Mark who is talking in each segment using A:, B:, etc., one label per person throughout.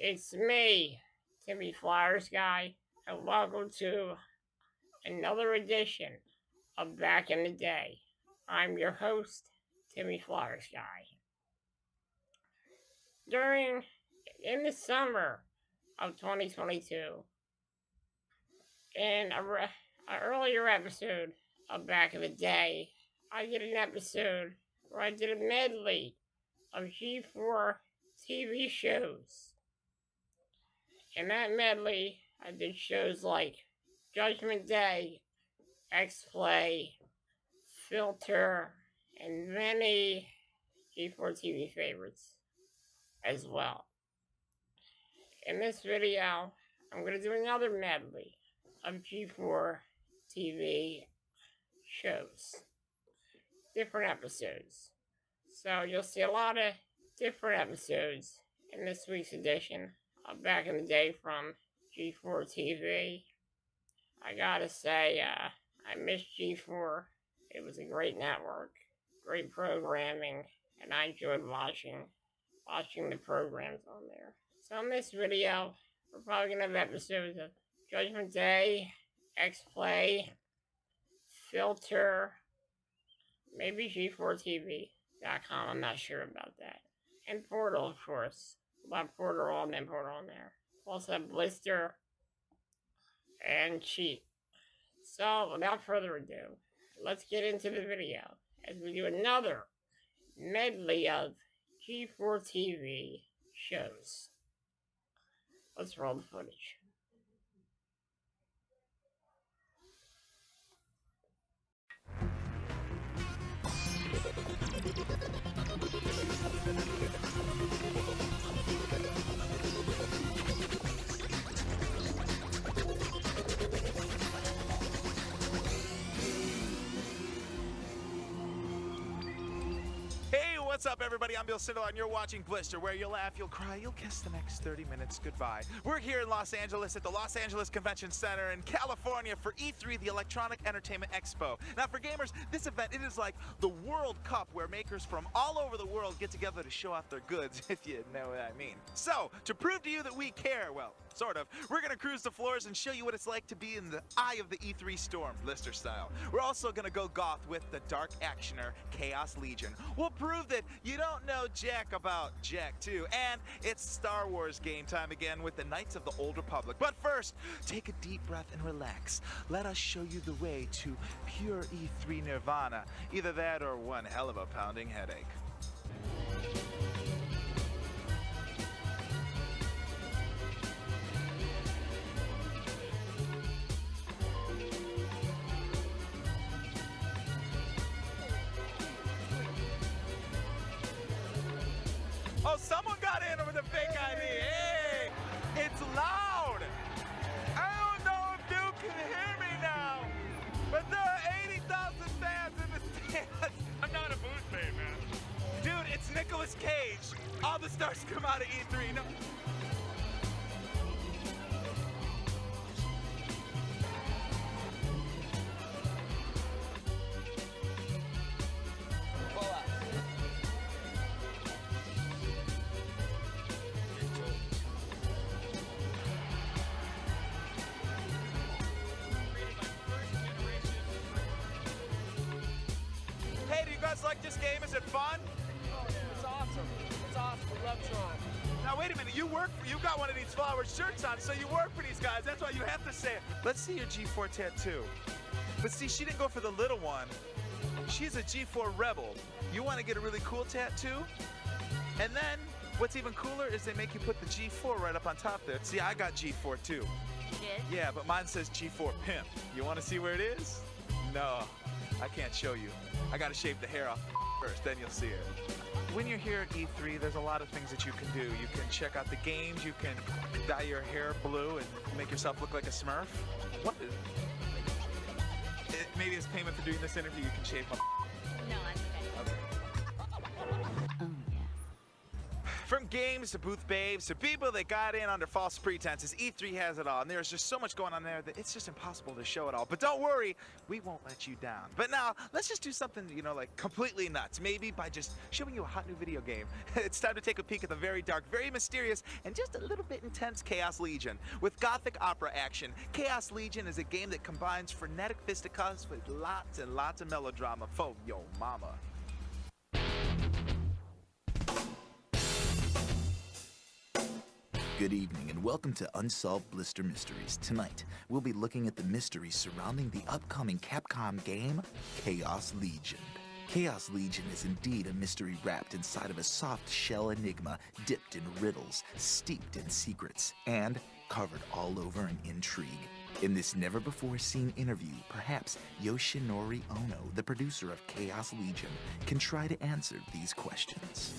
A: It's me, Timmy Flyers Guy, and welcome to another edition of Back in the Day. I'm your host, Timmy Flyers Guy. In the summer of 2022, in an earlier episode of Back in the Day, I did an episode where I did a medley of G4 TV shows. In that medley, I did shows like Judgment Day, X-Play, Filter, and many G4tv favorites as well. In this video, I'm going to do another medley of G4tv shows. Different episodes. So you'll see a lot of different episodes in this week's edition of Back in the Day from G4tv. I gotta say, I miss G4. It was a great network, great programming, and I enjoyed watching the programs on there. So in this video, we're probably gonna have episodes of Judgment Day, X-Play, Filter, maybe G4tv.com, I'm not sure about that. And Portal, of course. We'll have Portal on and Portal on there. We'll also have Blister and Cheat. So, without further ado, let's get into the video as we do another medley of G4tv shows. Let's roll the footage.
B: What's up, everybody? I'm Bill Sindel, and you're watching Blister, where you'll laugh, you'll cry, you'll kiss the next 30 minutes goodbye. We're here in Los Angeles at the Los Angeles Convention Center in California for E3, the Electronic Entertainment Expo. Now, for gamers, this event, it is like the World Cup, where makers from all over the world get together to show off their goods, if you know what I mean. So, to prove to you that we care, well, sort of, we're gonna cruise the floors and show you what it's like to be in the eye of the E3 storm, Blister style. We're also gonna go goth with the dark actioner, Chaos Legion. We'll prove that you don't know jack about Jack 2, and it's Star Wars game time again with the Knights of the Old Republic. But first, take a deep breath and relax. Let us show you the way to pure E3 nirvana. Either that or one hell of a pounding headache. Oh, someone got in with a fake ID. Hey, it's loud. I don't know if you can hear me now, but there are 80,000 fans in the stands. I'm not a booth fan, man. Dude, it's Nicolas Cage. All the stars come out of E3. No. Like this game? Is it fun?
C: Oh, yeah. It's awesome. It's awesome. We love Tron.
B: Now wait a minute, you got one of these flower shirts on, so you work for these guys. That's why you have to say it. Let's see your G4 tattoo. But see, she didn't go for the little one. She's a G4 rebel. You want to get a really cool tattoo? And then, what's even cooler is they make you put the G4 right up on top there. See, I got G4 too.
D: You did?
B: Yeah, but mine says G4 Pimp. You want to see where it is? No, I can't show you. I gotta shave the hair off first, then you'll see it. When you're here at E3, there's a lot of things that you can do. You can check out the games, you can dye your hair blue and make yourself look like a Smurf. What is it? Maybe as payment for doing this interview, you can shave my
D: No, that's okay.
B: Okay.
D: Oh, yeah.
B: From games to booth babes to people that got in under false pretenses, E3 has it all, and there's just so much going on there that it's just impossible to show it all. But don't worry, we won't let you down. But now, let's just do something, you know, like completely nuts, maybe by just showing you a hot new video game. It's time to take a peek at the very dark, very mysterious, and just a little bit intense Chaos Legion. With gothic opera action, Chaos Legion is a game that combines frenetic fisticuffs with lots and lots of melodrama for your mama.
D: Good evening and welcome to Unsolved Blister Mysteries. Tonight, we'll be looking at the mysteries surrounding the upcoming Capcom game, Chaos Legion. Chaos Legion is indeed a mystery wrapped inside of a soft shell enigma, dipped in riddles, steeped in secrets, and covered all over in intrigue. In this never-before-seen interview, perhaps Yoshinori Ono, the producer of Chaos Legion, can try to answer these questions.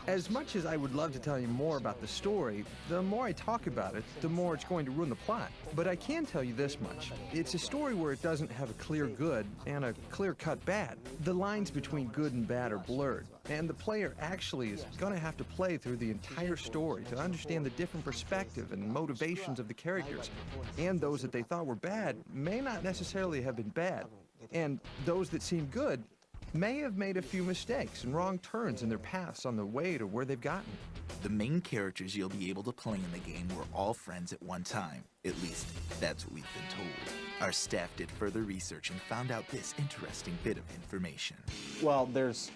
E: As much as I would love to tell you more about the story, the more I talk about it, the more it's going to ruin the plot. But I can tell you this much. It's a story where it doesn't have a clear good and a clear-cut bad. The lines between good and bad are blurred, and the player actually is going to have to play through the entire story to understand the different perspective and motivations of the characters. And those that they thought were bad may not necessarily have been bad. And those that seem good may have made a few mistakes and wrong turns in their paths on the way to where they've gotten.
D: The main characters you'll be able to play in the game were all friends at one time. At least, that's what we've been told. Our staff did further research and found out this interesting bit of information.
F: Well, there's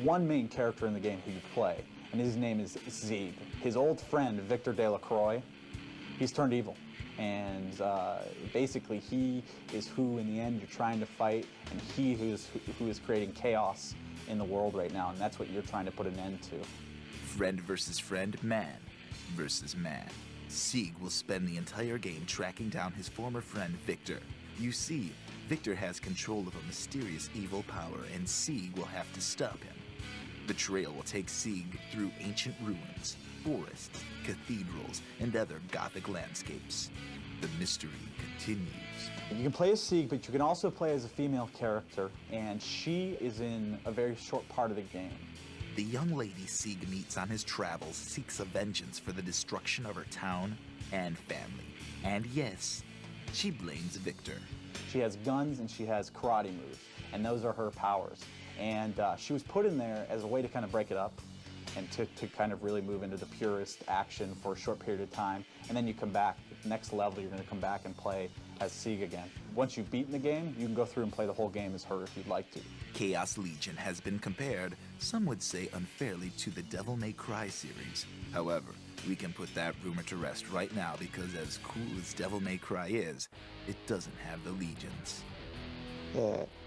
F: one main character in the game who you play, and his name is Zieg. His old friend, Victor Delacroix, he's turned evil. And basically he is who in the end you're trying to fight, and he who is creating chaos in the world right now, and that's what you're trying to put an end to.
D: Friend versus friend, man versus man. Zieg will spend the entire game tracking down his former friend Victor. You see, Victor has control of a mysterious evil power, and Zieg will have to stop him. The trail will take Zieg through ancient ruins, forests, cathedrals, and other gothic landscapes. The mystery continues.
F: You can play as Zieg, but you can also play as a female character, and she is in a very short part of the game.
D: The young lady Zieg meets on his travels seeks a vengeance for the destruction of her town and family. And yes, she blames Victor.
F: She has guns and she has karate moves, and those are her powers. And she was put in there as a way to kind of break it up and to kind of really move into the purest action for a short period of time. And then you come back, next level, you're going to come back and play as Zieg again. Once you've beaten the game, you can go through and play the whole game as her if you'd like to.
D: Chaos Legion has been compared, some would say unfairly, to the Devil May Cry series. However, we can put that rumor to rest right now because as cool as Devil May Cry is, it doesn't have the legions.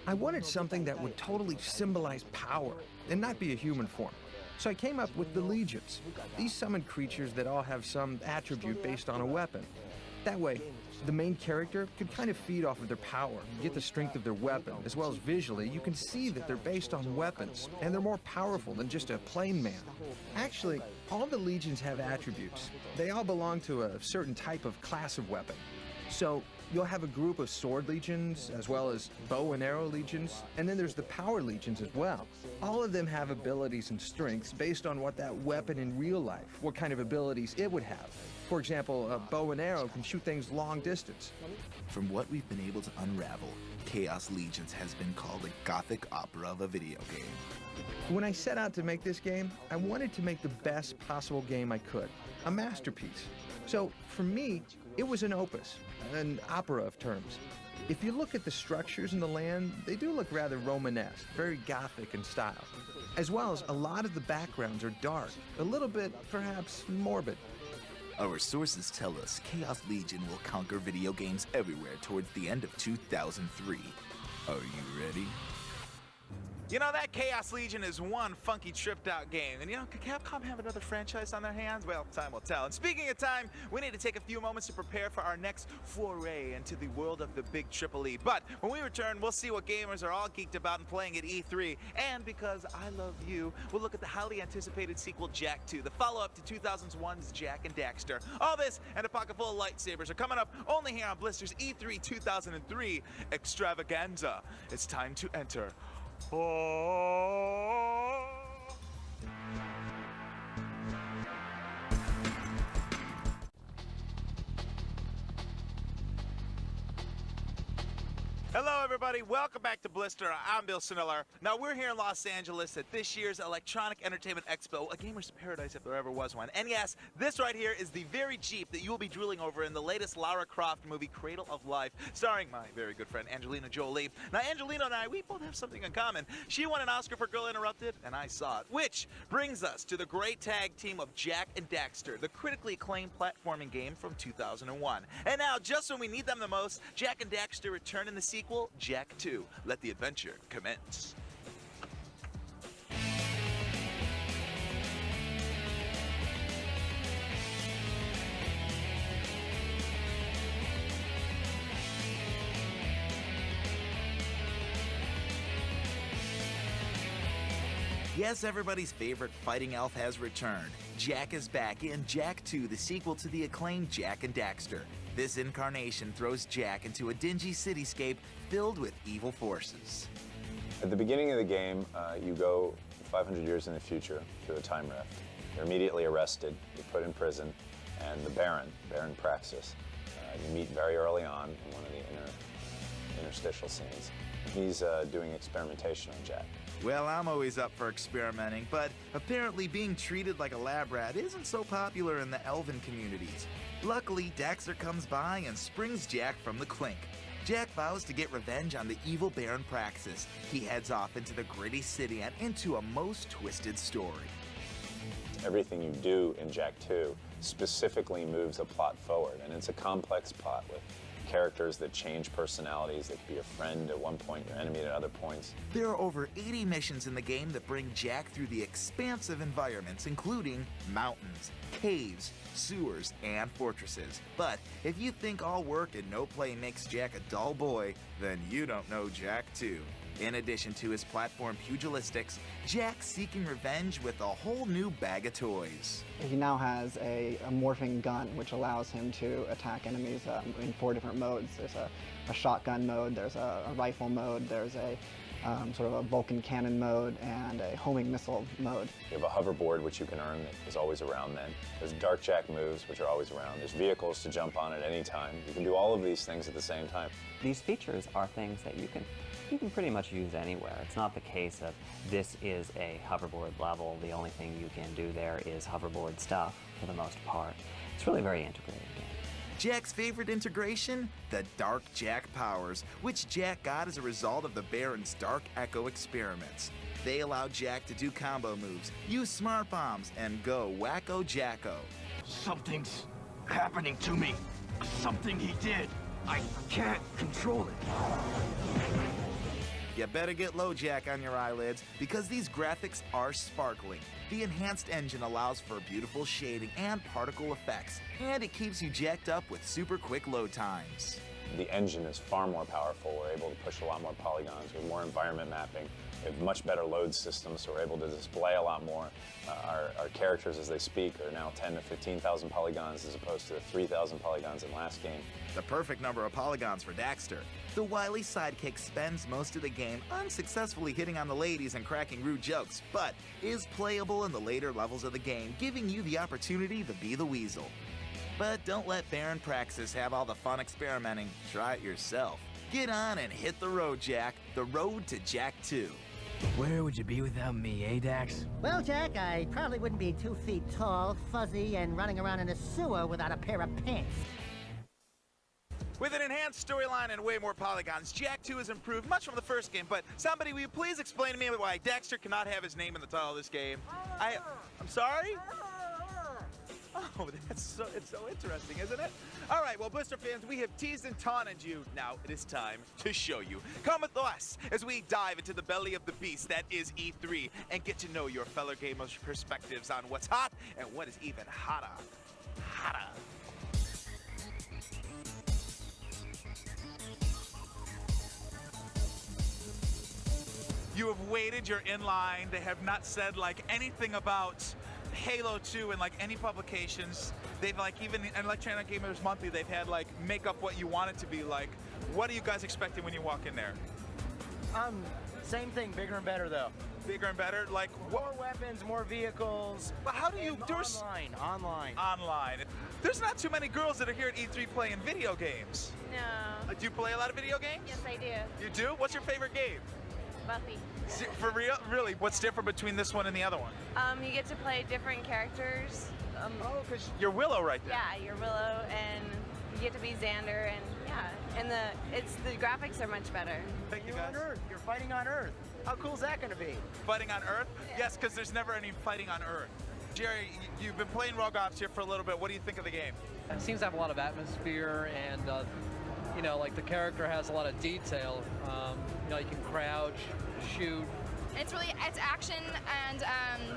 E: I wanted something that would totally symbolize power and not be a human form. So I came up with the legions. These summoned creatures that all have some attribute based on a weapon. That way, the main character could kind of feed off of their power, get the strength of their weapon, as well as visually, you can see that they're based on weapons, and they're more powerful than just a plain man. Actually, all the legions have attributes. They all belong to a certain type of class of weapon. So you'll have a group of sword legions, as well as bow and arrow legions, and then there's the power legions as well. All of them have abilities and strengths based on what that weapon in real life, what kind of abilities it would have. For example, a bow and arrow can shoot things long distance.
D: From what we've been able to unravel, Chaos Legions has been called a gothic opera of a video game.
E: When I set out to make this game, I wanted to make the best possible game I could, a masterpiece. So for me, it was an opus, an opera of terms. If you look at the structures in the land, they do look rather Romanesque, very Gothic in style. As well as a lot of the backgrounds are dark, a little bit, perhaps, morbid.
D: Our sources tell us Chaos Legion will conquer video games everywhere towards the end of 2003. Are you ready?
B: You know, that Chaos Legion is one funky tripped out game. And you know, could Capcom have another franchise on their hands? Well, time will tell. And speaking of time, we need to take a few moments to prepare for our next foray into the world of the big Triple E. But when we return, we'll see what gamers are all geeked about and playing at E3. And because I love you, we'll look at the highly anticipated sequel, Jak 2, the follow-up to 2001's Jak and Daxter. All this and a pocket full of lightsabers are coming up only here on Blister's E3 2003 extravaganza. It's time to enter. Oh. Hello, everybody. Welcome back to Blister. I'm Bill Siniller. Now, we're here in Los Angeles at this year's Electronic Entertainment Expo, a gamer's paradise if there ever was one. And yes, this right here is the very Jeep that you will be drooling over in the latest Lara Croft movie, Cradle of Life, starring my very good friend Angelina Jolie. Now, Angelina and I, we both have something in common. She won an Oscar for Girl Interrupted, and I saw it. Which brings us to the great tag team of Jak and Daxter, the critically acclaimed platforming game from 2001. And now, just when we need them the most, Jak and Daxter return in the sequel, Jak 2. Let the adventure commence.
D: Yes, everybody's favorite fighting elf has returned. Jak is back in Jak 2, the sequel to the acclaimed Jak and Daxter. This incarnation throws Jak into a dingy cityscape filled with evil forces.
G: At the beginning of the game, you go 500 years in the future through a time rift. You're immediately arrested, you're put in prison, and the Baron Praxis, you meet very early on in one of the interstitial scenes. He's doing experimentation on Jak.
D: Well, I'm always up for experimenting, but apparently being treated like a lab rat isn't so popular in the elven communities. Luckily, Daxter comes by and springs Jak from the clink. Jak vows to get revenge on the evil Baron Praxis. He heads off into the gritty city and into a most twisted story.
G: Everything you do in Jak 2 specifically moves a plot forward, and it's a complex plot with characters that change personalities. They could be your friend at one point, your enemy at other points.
D: There are over 80 missions in the game that bring Jak through the expansive environments, including mountains, caves, sewers, and fortresses. But if you think all work and no play makes Jak a dull boy, then you don't know Jak 2. In addition to his platform pugilistics, Jak's seeking revenge with a whole new bag of toys.
H: He now has a morphing gun, which allows him to attack enemies in 4 different modes. There's a shotgun mode, there's a rifle mode, there's a sort of a Vulcan cannon mode, and a homing missile mode.
G: You have a hoverboard, which you can earn, that is always around then. There's Dark Jak moves, which are always around. There's vehicles to jump on at any time. You can do all of these things at the same time.
I: These features are things that you can pretty much use anywhere. It's not the case of this is a hoverboard level, the only thing you can do there is hoverboard stuff for the most part. It's really very integrated game.
D: Jak's favorite integration? The Dark Jak powers, which Jak got as a result of the Baron's Dark Echo experiments. They allow Jak to do combo moves, use smart bombs, and go wacko jacko.
J: Something's happening to me. Something he did. I can't control it.
D: You better get low, Jak, on your eyelids, because these graphics are sparkling. The enhanced engine allows for beautiful shading and particle effects, and it keeps you jacked up with super quick load times.
G: The engine is far more powerful. We're able to push a lot more polygons with more environment mapping. We have much better load systems, so we're able to display a lot more. Our characters, as they speak, are now 10 to 15,000 polygons as opposed to the 3,000 polygons in last game.
D: The perfect number of polygons for Daxter. The wily sidekick spends most of the game unsuccessfully hitting on the ladies and cracking rude jokes, but is playable in the later levels of the game, giving you the opportunity to be the weasel. But don't let Baron Praxis have all the fun experimenting. Try it yourself. Get on and hit the road, Jak. The road to Jak 2.
J: Where would you be without me, eh, Dax?
K: Well, Jak, I probably wouldn't be 2 feet tall, fuzzy, and running around in a sewer without a pair of pants.
B: With an enhanced storyline and way more polygons, Jak 2 has improved much from the first game, but somebody, will you please explain to me why Daxter cannot have his name in the title of this game? I'm sorry? Oh, it's so interesting, isn't it? All right, well, Blister fans, we have teased and taunted you. Now it is time to show you. Come with us as we dive into the belly of the beast that is E3 and get to know your fellow gamers' perspectives on what's hot and what is even hotter. You have waited, you're in line. They have not said like anything about Halo 2 in like any publications. They've like, even in Electronic Gamers Monthly, they've had like make up what you want it to be like. What are you guys expecting when you walk in there?
C: Same thing, bigger and better though.
B: Bigger and better? Like what?
C: More weapons, more vehicles.
B: But how do you do
C: online?
B: Online. There's not too many girls that are here at E3 playing video games.
L: No.
B: Do you play a lot of video games?
L: Yes, I do.
B: You do? What's your favorite game?
L: Buffy.
B: For real? Really? What's different between this one and the other one?
L: You get to play different characters.
B: Oh, because you're Willow right there.
L: Yeah, you're Willow, and you get to be Xander, and yeah, and the graphics are much better.
B: Thank you,
C: You're
B: guys.
C: on Earth. You're fighting on Earth. How cool is that going to be?
B: Fighting on Earth?
L: Yeah.
B: Yes, because there's never any fighting on Earth. Jerry, you've been playing Rogue Ops here for a little bit. What do you think of the game?
M: It seems to have a lot of atmosphere, and you know, like the character has a lot of detail. You know, you can crouch, shoot.
N: It's action, and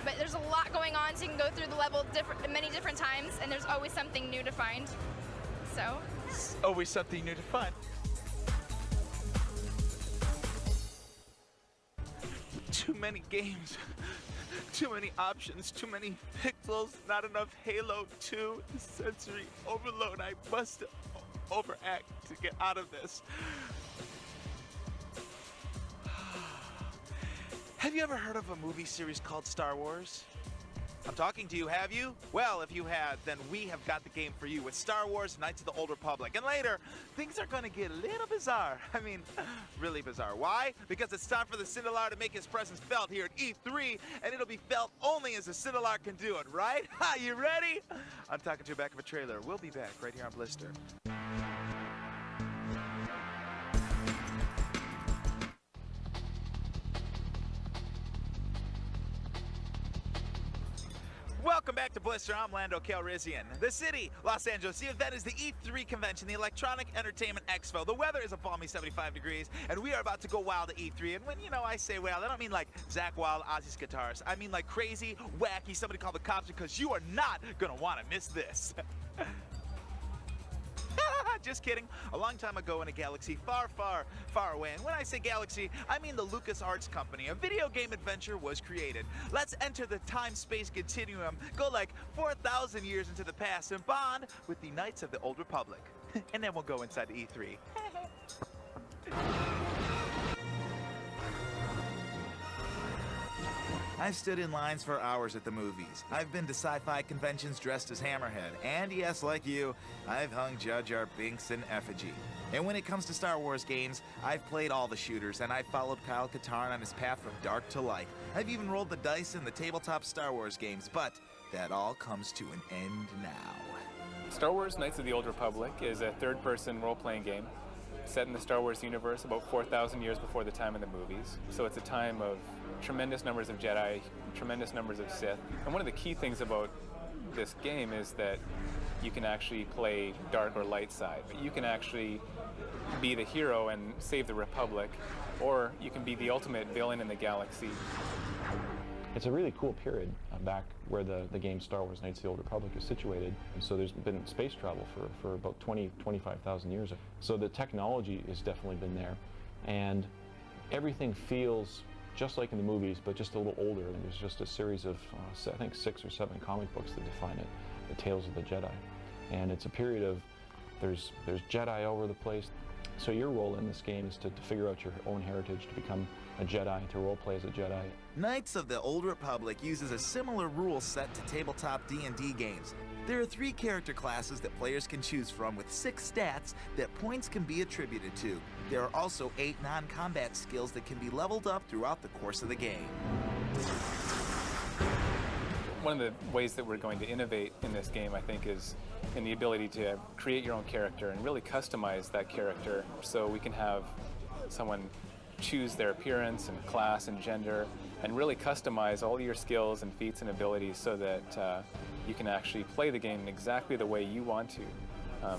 N: but there's a lot going on, so you can go through the level many different times, and there's always something new to find. So.
B: Always something new to find. Too many games, too many options, too many pixels, not enough Halo 2, sensory overload. I must overact to get out of this. Have you ever heard of a movie series called Star Wars? I'm talking to you, have you? Well, if you had, then we have got the game for you with Star Wars Knights of the Old Republic. And later, things are going to get a little bizarre. I mean, really bizarre. Why? Because it's time for the Cindelar to make his presence felt here at E3, and it'll be felt only as a Cindelar can do it, right? Ha, you ready? I'm talking to you back of a trailer. We'll be back right here on Blister. Welcome back to Blister. I'm Lando Calrissian. The city, Los Angeles. The event is the E3 convention, the Electronic Entertainment Expo. The weather is a balmy 75 degrees, and we are about to go wild at E3. And when, you know, I say wild, I don't mean like Zach Wild, Ozzy's guitars. I mean like crazy, wacky, somebody call the cops, because you are not going to want to miss this. Just kidding. A long time ago in a galaxy far, far, far away. And when I say galaxy, I mean the LucasArts company. A video game adventure was created. Let's enter the time-space continuum, go like 4,000 years into the past, and bond with the Knights of the Old Republic. And then we'll go inside E3.
D: I've stood in lines for hours at the movies. I've been to sci-fi conventions dressed as Hammerhead. And yes, like you, I've hung Jar Jar Binks in effigy. And when it comes to Star Wars games, I've played all the shooters, and I've followed Kyle Katarn on his path from dark to light. I've even rolled the dice in the tabletop Star Wars games, but that all comes to an end now.
O: Star Wars Knights of the Old Republic is a third-person role-playing game set in the Star Wars universe about 4,000 years before the time of the movies. So it's a time of tremendous numbers of Jedi, tremendous numbers of Sith. And one of the key things about this game is that you can actually play dark or light side. You can actually be the hero and save the Republic, or you can be the ultimate villain in the galaxy.
P: It's a really cool period back where the game Star Wars Knights of the Old Republic is situated. And so there's been space travel for about 25,000 years. So the technology has definitely been there. And everything feels just like in the movies, but just a little older. And there's just a series of, I think, 6 or 7 comic books that define it, the Tales of the Jedi. And it's a period of, there's Jedi all over the place. So your role in this game is to figure out your own heritage, to become a Jedi, to roleplay as a Jedi.
D: Knights of the Old Republic uses a similar rule set to tabletop D&D games. There are 3 character classes that players can choose from with 6 stats that points can be attributed to. There are also 8 non-combat skills that can be leveled up throughout the course of the game.
O: One of the ways that we're going to innovate in this game, I think, is in the ability to create your own character and really customize that character, so we can have someone choose their appearance and class and gender and really customize all your skills and feats and abilities so that you can actually play the game exactly the way you want to.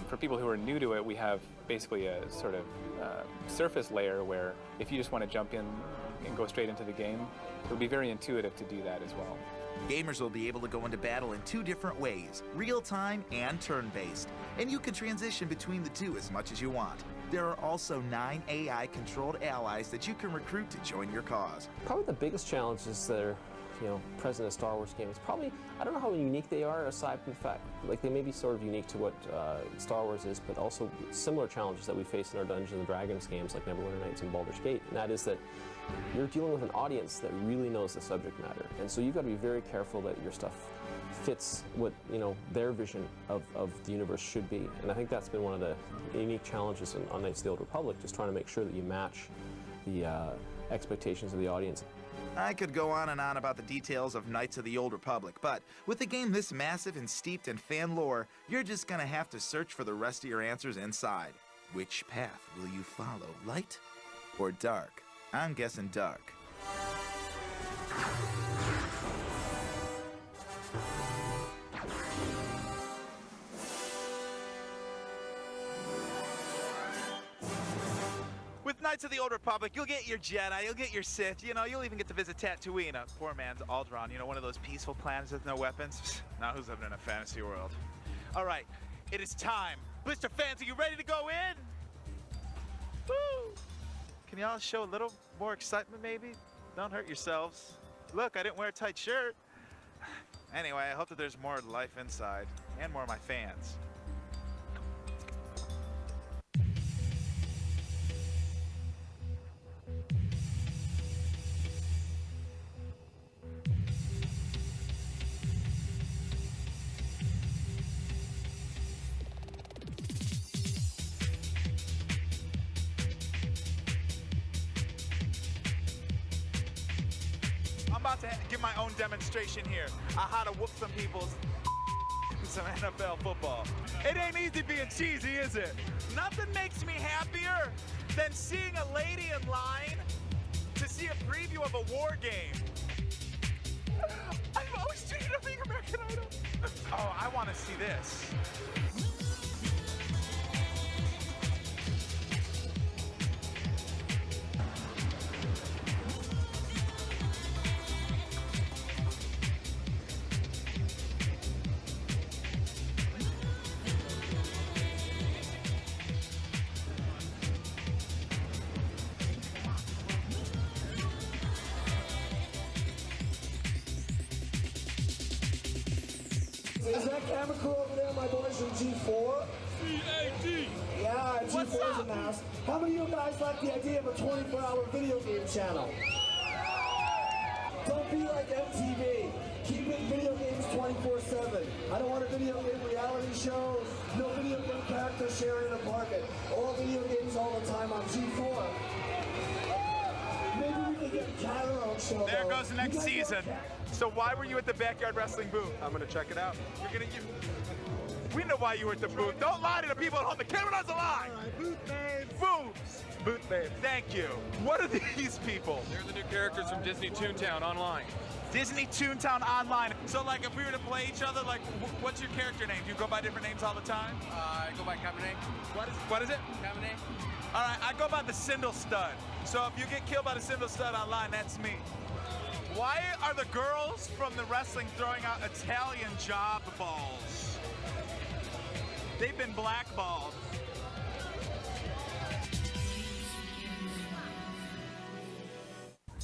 O: For people who are new to it, we have basically a sort of surface layer where if you just want to jump in and go straight into the game, it'll be very intuitive to do that as well.
D: Gamers will be able to go into battle in 2 different ways, real-time and turn-based, and you can transition between the 2 as much as you want. There are also 9 AI-controlled allies that you can recruit to join your cause.
C: Probably the biggest challenge is they're
Q: present in a Star Wars game. It's probably, I don't know how unique they are, aside from the fact, like, they may be sort of unique to what Star Wars is, but also similar challenges that we face in our Dungeons and Dragons games, like Neverwinter Nights and Baldur's Gate, and that is that you're dealing with an audience that really knows the subject matter, and so you've got to be very careful that your stuff fits what their vision of the universe should be. And I think that's been one of the unique challenges on Knights of the Old Republic, just trying to make sure that you match the expectations of the audience.
D: I could go on and on about the details of Knights of the Old Republic, but with a game this massive and steeped in fan lore, you're just gonna have to search for the rest of your answers inside. Which path will you follow, light or dark? I'm guessing dark.
B: With Knights of the Old Republic, you'll get your Jedi, you'll get your Sith, you'll even get to visit Tatooine, a poor man's Alderaan, one of those peaceful planets with no weapons. Now who's living in a fantasy world? All right, it is time. Blister fans, are you ready to go in? Woo! Can y'all show a little more excitement, maybe? Don't hurt yourselves. Look, I didn't wear a tight shirt. Anyway, I hope that there's more life inside, and more of my fans. I'm about to give my own demonstration here on how to whoop some people's some NFL football. It ain't easy being cheesy, is it? Nothing makes me happier than seeing a lady in line to see a preview of a war game. I'm always dreaming of being American Idol. Oh, I want to see this.
R: Is that camera crew over there, my boys from G4? C-A-D. Yeah, G4's in the house. How many of you guys like the idea of a 24-hour video game channel? Don't be like MTV. Keep it video games 24/7. I don't want a video game reality show. No video game characters sharing an apartment. All video games all the time on G4. Maybe we can get a Carol show.
B: There goes the next season. So why were you at the Backyard Wrestling booth? I'm gonna check it out. We know why you were at the booth. Don't lie to the people at home. The camera doesn't lie. All right, booth babes. Boobs. Booth babes. Thank you. What are these people?
S: They're the new characters from Disney Toontown Online.
B: Disney Toontown Online. So, like, if we were to play each other, like, what's your character name? Do you go by different names all the time?
S: I go by Cabernet.
B: What is it?
S: Cabernet.
B: All right, I go by the Sindel Stud. So if you get killed by the Sindel Stud online, that's me. Why are the girls from the wrestling throwing out Italian job balls? They've been blackballed.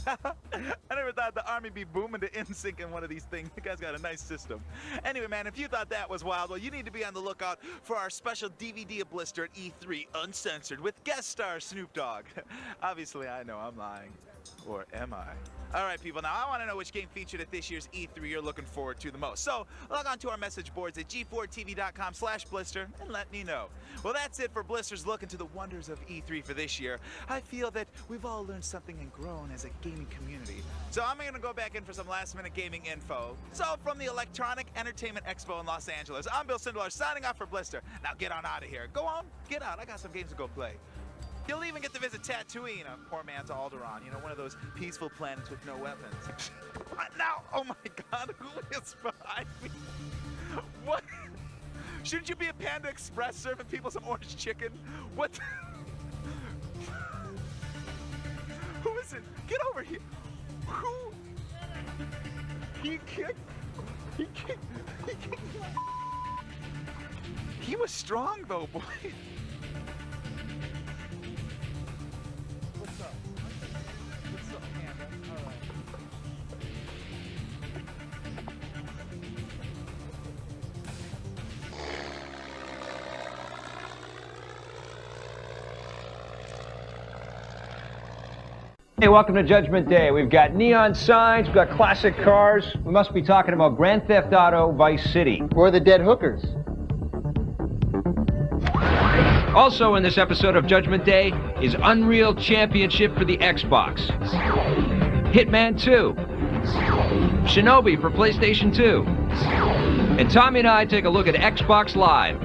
B: I never thought the Army be booming to NSYNC in one of these things. You guys got a nice system. Anyway, man, if you thought that was wild, well, you need to be on the lookout for our special DVD of Blister at E3 Uncensored with guest star Snoop Dogg. Obviously, I know I'm lying. Or am I? All right, people, now I want to know which game featured at this year's E3 you're looking forward to the most. So log on to our message boards at G4tv.com/Blister and let me know. Well, that's it for Blister's look into the wonders of E3 for this year. I feel that we've all learned something and grown as a gaming community. So I'm going to go back in for some last-minute gaming info. So from the Electronic Entertainment Expo in Los Angeles, I'm Bill Sindelar signing off for Blister. Now get on out of here. Go on, get out. I got some games to go play. You'll even get to visit Tatooine, a poor man's Alderaan, you know, one of those peaceful planets with no weapons. Now, oh my God, who is behind me? What? Shouldn't you be a Panda Express serving people some orange chicken? What? Who is it? Get over here. Who? He kicked. He was strong though, boy.
E: Hey, welcome to Judgment Day. We've got neon signs, we've got classic cars. We must be talking about Grand Theft Auto Vice City.
T: Or the dead hookers.
E: Also in this episode of Judgment Day is Unreal Championship for the Xbox, Hitman 2, Shinobi for PlayStation 2, and Tommy and I take a look at Xbox Live.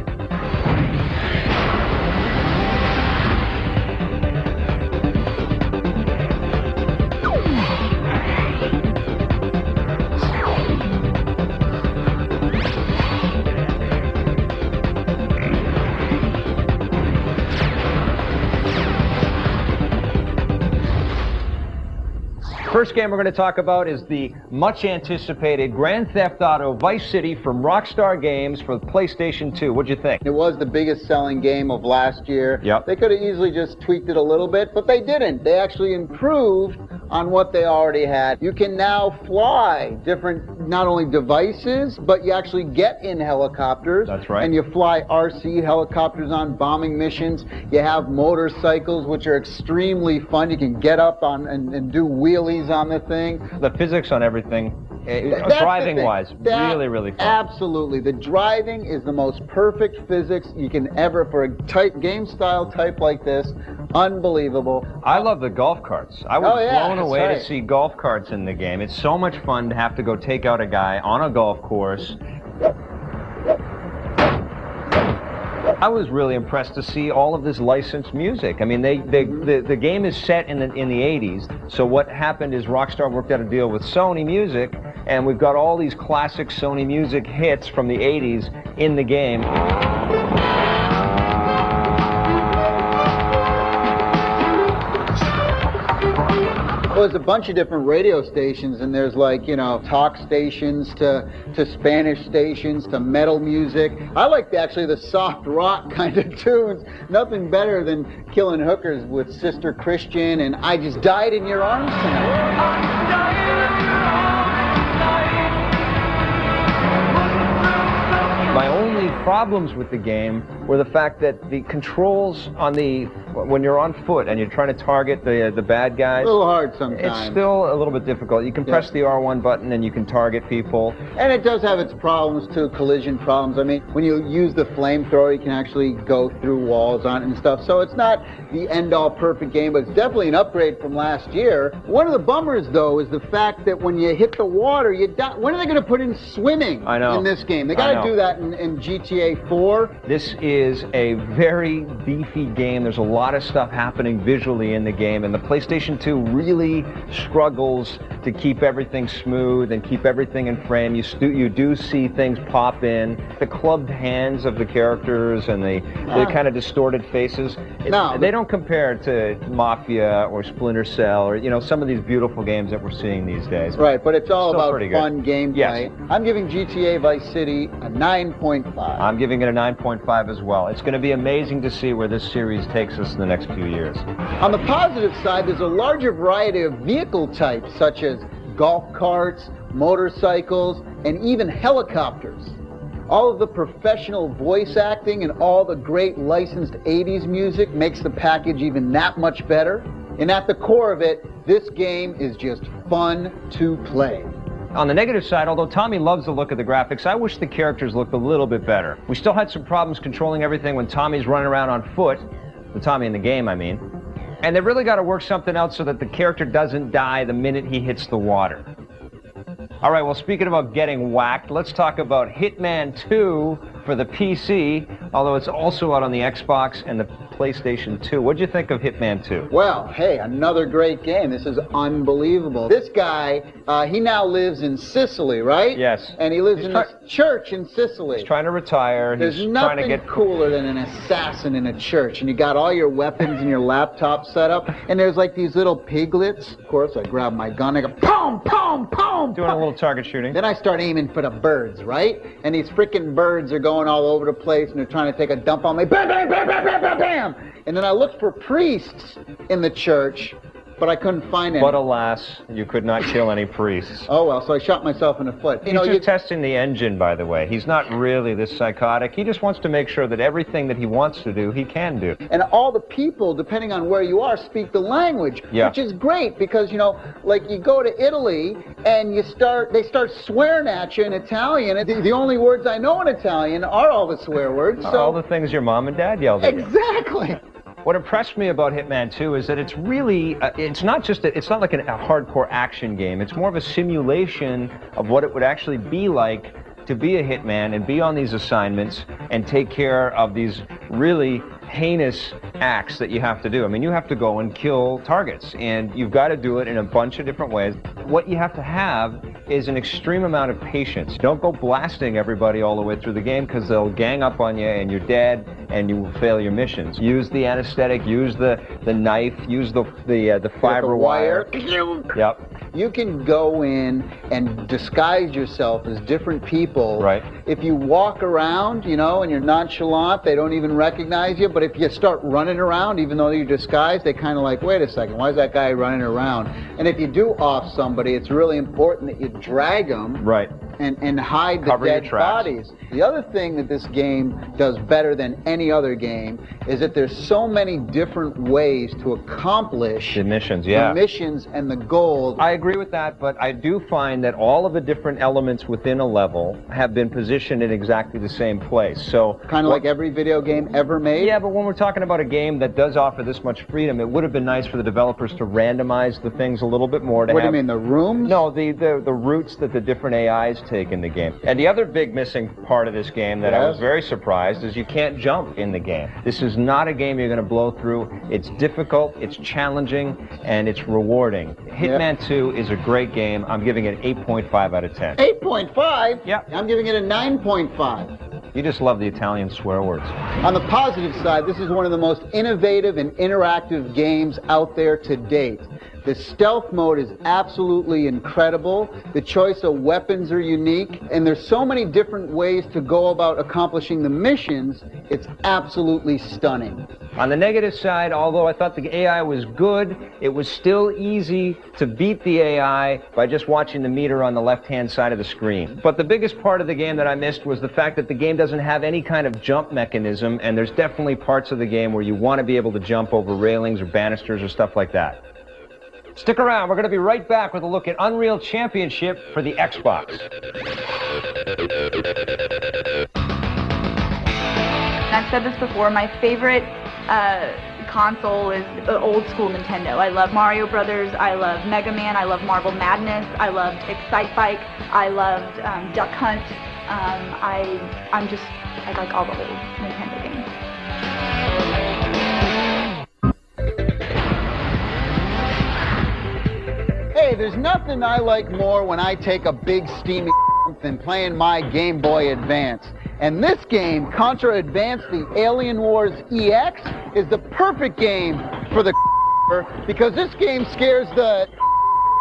E: First game we're going to talk about is the much anticipated Grand Theft Auto Vice City from Rockstar Games for the PlayStation 2. What'd you think?
T: It was the biggest selling game of last year.
E: Yep.
T: They could have easily just tweaked it a little bit, but they didn't. They actually improved on what they already had. You can now fly different, not only devices, but you actually get in helicopters.
E: That's right.
T: And you fly RC helicopters on bombing missions. You have motorcycles, which are extremely fun. You can get up on and do wheelies on the thing.
E: The physics on everything, driving-wise, really fun.
T: Absolutely. The driving is the most perfect physics you can ever, for a game-style type like this, unbelievable.
E: I love the golf carts. I was blown away
T: right.
E: to see golf carts in the game. It's so much fun to have to go take out a guy on a golf course. I was really impressed to see all of this licensed music. I mean, the game is set in the 80s, so what happened is Rockstar worked out a deal with Sony Music, and we've got all these classic Sony Music hits from the 80s in the game.
T: Well, there's a bunch of different radio stations, and there's like, you know, talk stations to Spanish stations to metal music. I like actually the soft rock kind of tunes. Nothing better than killing hookers with Sister Christian and I Just Died in Your Arms Tonight.
E: My only problems with the game were the fact that the controls on when you're on foot and you're trying to target the bad guys,
T: A little hard sometimes.
E: It's still a little bit difficult. You can press the R1 button and you can target people.
T: And it does have its problems too, collision problems. I mean, when you use the flamethrower, you can actually go through walls on it and stuff. So it's not the end-all perfect game, but it's definitely an upgrade from last year. One of the bummers, though, is the fact that when you hit the water, you die. When are they going to put in swimming in this game? They got to do that in GTA 4.
E: This is a very beefy game. There's a lot of stuff happening visually in the game, and the PlayStation 2 really struggles to keep everything smooth and keep everything in frame. You do see things pop in. The clubbed hands of the characters and the kind of distorted faces, they don't compare to Mafia or Splinter Cell or, you know, some of these beautiful games that we're seeing these days.
T: Right, but it's all
E: Still
T: about fun gameplay.
E: Yes.
T: I'm giving GTA Vice City a 9.5.
E: I'm giving it a 9.5 as well. It's going to be amazing to see where this series takes us in the next few years.
T: On the positive side, there's a larger variety of vehicle types, such as golf carts, motorcycles, and even helicopters. All of the professional voice acting and all the great licensed 80s music makes the package even that much better. And at the core of it, this game is just fun to play.
E: On the negative side, although Tommy loves the look of the graphics, I wish the characters looked a little bit better. We still had some problems controlling everything when Tommy's running around on foot. The Tommy in the game, I mean. And they've really got to work something out so that the character doesn't die the minute he hits the water. All right, well, speaking about getting whacked, let's talk about Hitman 2 for the PC, although it's also out on the Xbox and the PlayStation 2. What'd you think of Hitman 2?
T: Well, hey, another great game. This is unbelievable. This guy, he now lives in Sicily, right?
E: Yes.
T: And he lives in a church in Sicily.
E: He's trying to retire.
T: There's
E: He's
T: nothing
E: trying to get
T: cooler than an assassin in a church, and you got all your weapons and your laptop set up, and there's like these little piglets. Of course, I grab my gun, I go, poom, poom, poom.
E: Doing a little target shooting.
T: Then I start aiming for the birds, right? And these freaking birds are going all over the place, and they're trying to take a dump on me. Bam, bam, bam, bam, bam, bam, bam. And then I look for priests in the church, but I couldn't find any.
U: But alas, you could not kill any priests.
T: Oh well, so I shot myself in the foot.
U: He's just testing the engine, by the way. He's not really this psychotic. He just wants to make sure that everything that he wants to do, he can do.
T: And all the people, depending on where you are, speak the language, which is great because, you know, like you go to Italy and they start swearing at you in Italian. The only words I know in Italian are all the swear words. So
U: all the things your mom and dad yelled at you.
T: Exactly.
U: What impressed me about Hitman 2 is that it's really, it's not like a hardcore action game. It's more of a simulation of what it would actually be like to be a hitman and be on these assignments and take care of these really heinous acts that you have to do. I mean, you have to go and kill targets, and you've got to do it in a bunch of different ways. What you have to have is an extreme amount of patience. Don't go blasting everybody all the way through the game because they'll gang up on you and you're dead and you will fail your missions. Use the anesthetic, use the knife, use the fiber wire. Yep.
T: You can go in and disguise yourself as different people.
U: Right.
T: If you walk around, you know, and you're nonchalant, they don't even recognize you. But if you start running around, even though you're disguised, they kind of like, wait a second, why is that guy running around? And if you do off somebody, it's really important that you drag them.
U: Right.
T: And hide the dead bodies. The other thing that this game does better than any other game is that there's so many different ways to accomplish
U: the missions, yeah.
T: The missions and the goals.
U: I agree with that, but I do find that all of the different elements within a level have been positioned in exactly the same place. So
T: kind of like every video game ever made?
U: Yeah, but when we're talking about a game that does offer this much freedom, it would have been nice for the developers to randomize the things a little bit more.
T: What do you mean, the rooms?
U: No, the routes that the different AIs take in the game. And the other big missing part of this game that I was very surprised is you can't jump in the game. This is not a game you're going to blow through. It's difficult, it's challenging, and it's rewarding. Hitman 2 is a great game. I'm giving it 8.5 out of 10.
T: 8.5?
U: Yeah.
T: I'm giving it a 9.5.
U: You just love the Italian swear words.
T: On the positive side, this is one of the most innovative and interactive games out there to date. The stealth mode is absolutely incredible. The choice of weapons are unique, and there's so many different ways to go about accomplishing the missions, it's absolutely stunning.
U: On the negative side, although I thought the AI was good, it was still easy to beat the AI by just watching the meter on the left-hand side of the screen. But the biggest part of the game that I missed was the fact that the game doesn't have any kind of jump mechanism, and there's definitely parts of the game where you want to be able to jump over railings or banisters or stuff like that. Stick around, we're going to be right back with a look at Unreal Championship for the Xbox.
V: I've said this before, my favorite console is old school Nintendo. I love Mario Brothers, I love Mega Man, I love Marble Madness, I loved Excite Bike, I loved Duck Hunt. I like all the old Nintendo games.
T: Hey, there's nothing I like more when I take a big steamy than playing my Game Boy Advance. And this game, Contra Advance The Alien Wars EX, is the perfect game for the because this game scares the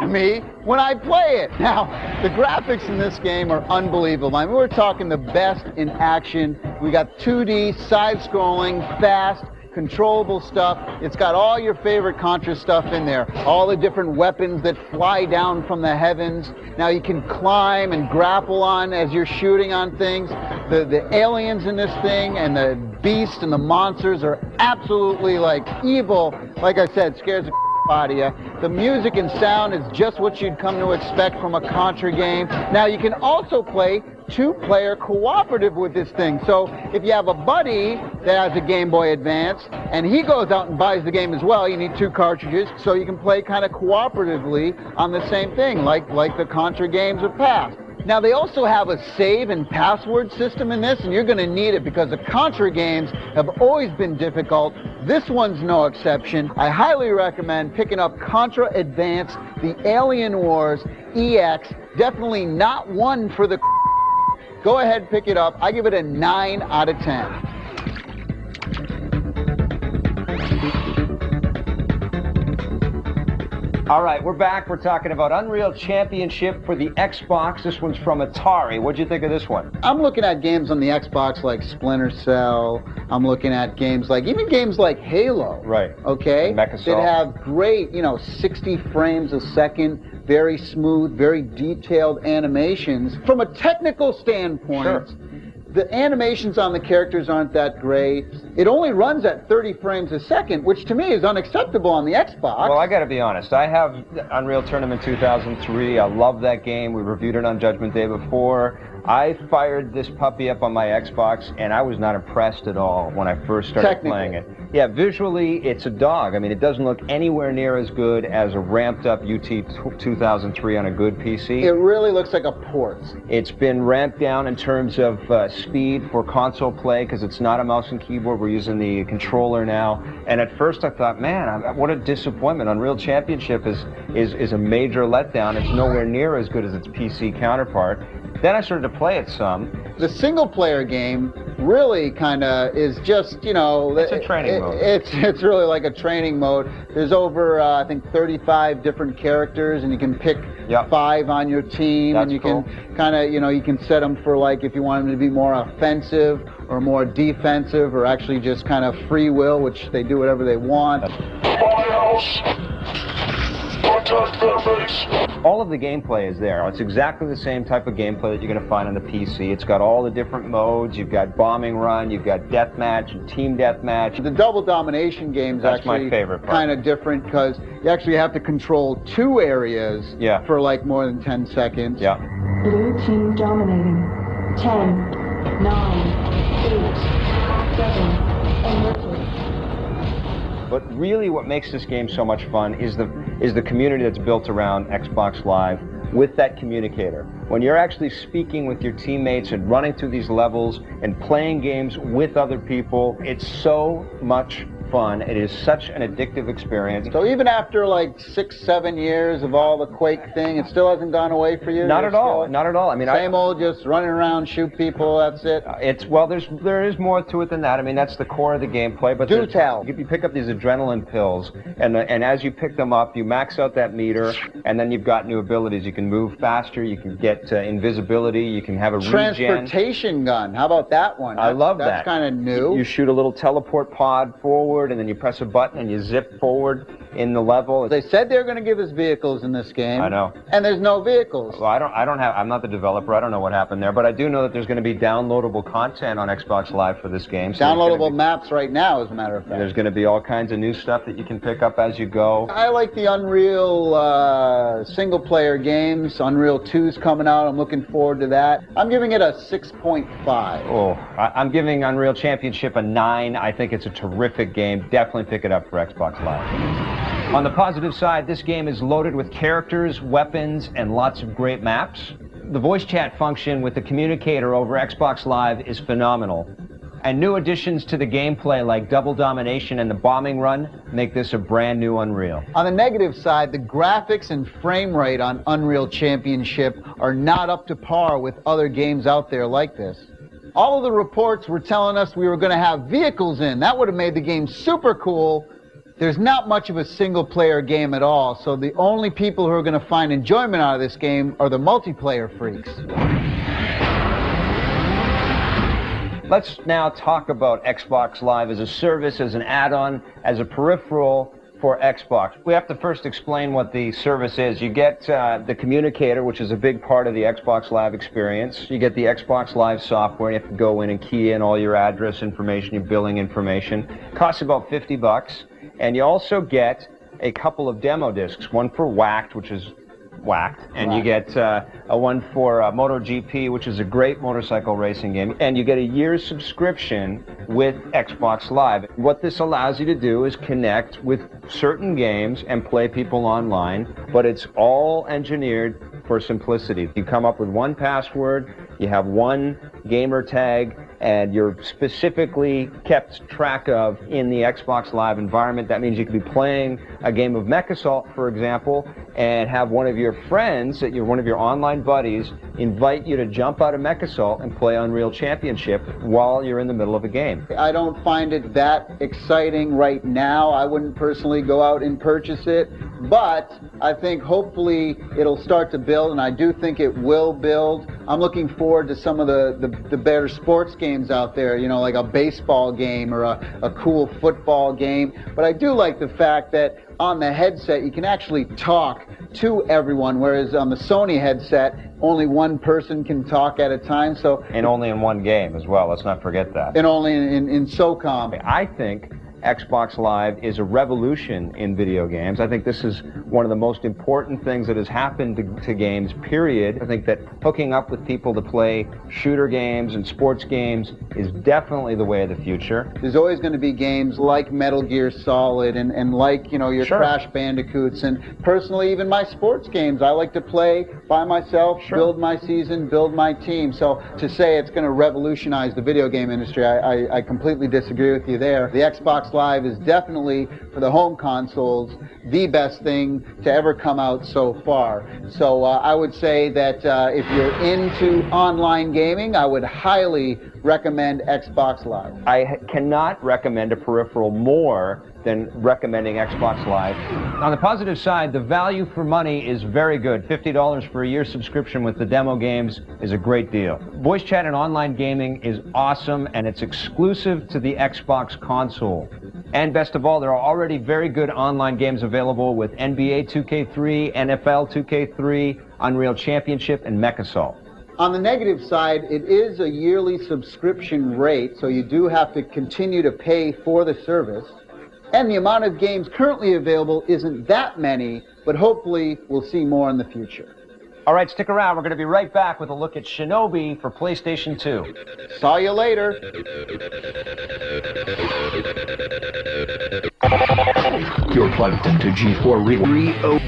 T: me when I play it. Now, the graphics in this game are unbelievable. I mean, we're talking the best in action. We got 2D, side-scrolling, fast, controllable stuff. It's got all your favorite Contra stuff in there. All the different weapons that fly down from the heavens. Now you can climb and grapple on as you're shooting on things. The aliens in this thing and the beasts and the monsters are absolutely like evil. Like I said, scares the out of you. The music and sound is just what you'd come to expect from a Contra game. Now you can also play two-player cooperative with this thing. So if you have a buddy that has a Game Boy Advance and he goes out and buys the game as well, you need 2 cartridges so you can play kind of cooperatively on the same thing like the Contra games of past. Now they also have a save and password system in this, and you're going to need it because the Contra games have always been difficult. This one's no exception. I highly recommend picking up Contra Advance The Alien Wars EX. Definitely not one for the Go ahead, pick it up. I give it a 9 out of 10.
U: All right, we're back. We're talking about Unreal Championship for the Xbox. This one's from Atari. What'd you think of this one?
T: I'm looking at games on the Xbox like Splinter Cell. I'm looking at games like, even games like Halo.
U: Right.
T: Okay? That have great, 60 frames a second, very smooth, very detailed animations. From a technical standpoint,
U: Sure.
T: The animations on the characters aren't that great. It only runs at 30 frames a second, which to me is unacceptable on the Xbox.
U: Well, I got to be honest. I have Unreal Tournament 2003. I love that game. We reviewed it on Judgment Day before. I fired this puppy up on my Xbox, and I was not impressed at all when I first started playing it. Yeah, visually, it's a dog. I mean, it doesn't look anywhere near as good as a ramped-up UT 2003 on a good PC.
T: It really looks like a port.
U: It's been ramped down in terms of speed for console play, because it's not a mouse and keyboard. We're using the controller now. And at first I thought, man, what a disappointment. Unreal Championship is a major letdown. It's nowhere near as good as its PC counterpart. Then I started to play it some.
T: The single-player game really kind of is just,
U: It's a training mode.
T: It's really like a training mode. There's over, I think, 35 different characters, and you can pick 5 on your team.
U: That's
T: and you
U: cool.
T: can kind of, you can set them for, like, if you want them to be more offensive or more defensive, or actually just kind of free will, which they do whatever they want.
U: All of the gameplay is there. It's exactly the same type of gameplay that you're going to find on the PC. It's got all the different modes. You've got bombing run, you've got deathmatch and team deathmatch.
T: The double domination game's
U: That's
T: actually
U: my favorite part.
T: kind of different, because you actually have to control 2 areas for like more than 10 seconds.
U: Yeah.
A: Blue team dominating. 10, 9, 8, 7, and victory.
U: But really what makes this game so much fun is the community that's built around Xbox Live with that communicator. When you're actually speaking with your teammates and running through these levels and playing games with other people, it's so much fun. It is such an addictive experience.
T: So even after like 6, 7 years of all the Quake thing, it still hasn't gone away for you?
U: Not at all. Not at all. I mean,
T: same old, just running around, shoot people. That's it.
U: There is more to it than that. I mean, that's the core of the gameplay. But
T: do tell.
U: You pick up these adrenaline pills, and as you pick them up, you max out that meter, and then you've got new abilities. You can move faster. You can get invisibility. You can have a
T: transportation gun. How about that one?
U: I love that.
T: That's kind of new.
U: You shoot a little teleport pod forward, and then you press a button and you zip forward in the level.
T: They said they were going to give us vehicles in this game.
U: I know.
T: And there's no vehicles.
U: Well, I'm not the developer. I don't know what happened there, but I do know that there's going to be downloadable content on Xbox Live for this game. So
T: downloadable maps right now, as a matter of fact.
U: There's going to be all kinds of new stuff that you can pick up as you go.
T: I like the Unreal single-player games. Unreal 2's coming out. I'm looking forward to that. I'm giving it a 6.5.
U: Oh, I'm giving Unreal Championship a 9. I think it's a terrific game. Definitely pick it up for Xbox Live. On the positive side, this game is loaded with characters, weapons, and lots of great maps. The voice chat function with the communicator over Xbox Live is phenomenal. And new additions to the gameplay like double domination and the bombing run make this a brand new Unreal.
T: On the negative side, the graphics and frame rate on Unreal Championship are not up to par with other games out there like this. All of the reports were telling us we were going to have vehicles in. That would have made the game super cool. There's not much of a single-player game at all, so the only people who are going to find enjoyment out of this game are the multiplayer freaks.
U: Let's now talk about Xbox Live as a service, as an add-on, as a peripheral for Xbox. We have to first explain what the service is. You get the communicator, which is a big part of the Xbox Live experience. You get the Xbox Live software. You have to go in and key in all your address information, your billing information. It costs about $50. And you also get a couple of demo discs, one for Whacked, which is Whacked, and you get a one for MotoGP, which is a great motorcycle racing game, and you get a year's subscription with Xbox Live. What this allows you to do is connect with certain games and play people online, but it's all engineered for simplicity. You come up with one password, you have one gamer tag, and you're specifically kept track of in the Xbox Live environment. That means you could be playing a game of Mech Assault, for example, and have one of your friends, one of your online buddies, invite you to jump out of Mech Assault and play Unreal Championship while you're in the middle of a game.
T: I don't find it that exciting right now. I wouldn't personally go out and purchase it. but I think hopefully it'll start to build, and I do think it will build. I'm looking forward to some of the better sports games out there, you know, like a baseball game or a cool football game. But I do like the fact that on the headset you can actually talk to everyone, whereas on the Sony headset only one person can talk at a time. So
U: And only in one game as well, let's not forget that.
T: And only in SOCOM.
U: I think Xbox Live is a revolution in video games. I think this is one of the most important things that has happened to games, period. I think that hooking up with people to play shooter games and sports games is definitely the way of the future.
T: There's always going to be games like Metal Gear Solid and like, you know, your Crash Bandicoots, and personally even my sports games I like to play by myself, build my season, build my team. So to say it's going to revolutionize the video game industry, I completely disagree with you there. The Xbox Live is definitely, for the home consoles, the best thing to ever come out so far. So I would say that if you're into online gaming, I would highly recommend Xbox Live.
U: I cannot recommend a peripheral more than recommending Xbox Live. On the positive side, the value for money is very good. $50 for a year subscription with the demo games is a great deal. Voice chat and online gaming is awesome, and it's exclusive to the Xbox console. And best of all, there are already very good online games available with NBA 2K3, NFL 2K3, Unreal Championship, and MechAssault.
T: On the negative side, it is a yearly subscription rate, so you do have to continue to pay for the service. And the amount of games currently available isn't that many, but hopefully we'll see more in the future.
U: All right, stick around. We're going to be right back with a look at Shinobi for PlayStation 2.
T: Saw you later.
F: You're plugged into G4 Rio.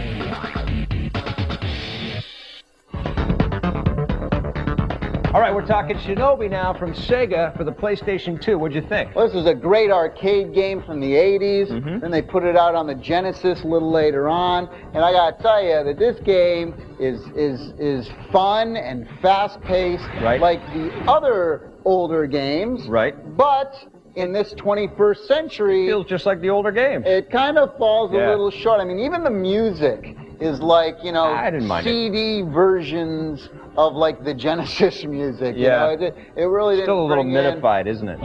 U: All right, we're talking Shinobi now from Sega for the PlayStation 2. What'd you think?
T: Well, this was a great arcade game from the 80s. Then they put it out on the Genesis a little later on. And I gotta tell you that this game is fun and fast-paced, like the other older games.
U: Right.
T: But in this 21st century,
U: feels just like the older games.
T: It kind of falls a little short. I mean, even the music is like, you know, CD versions of like the Genesis music.
U: Yeah.
T: You know, it really didn't
U: still a little
T: bring
U: minified, isn't it?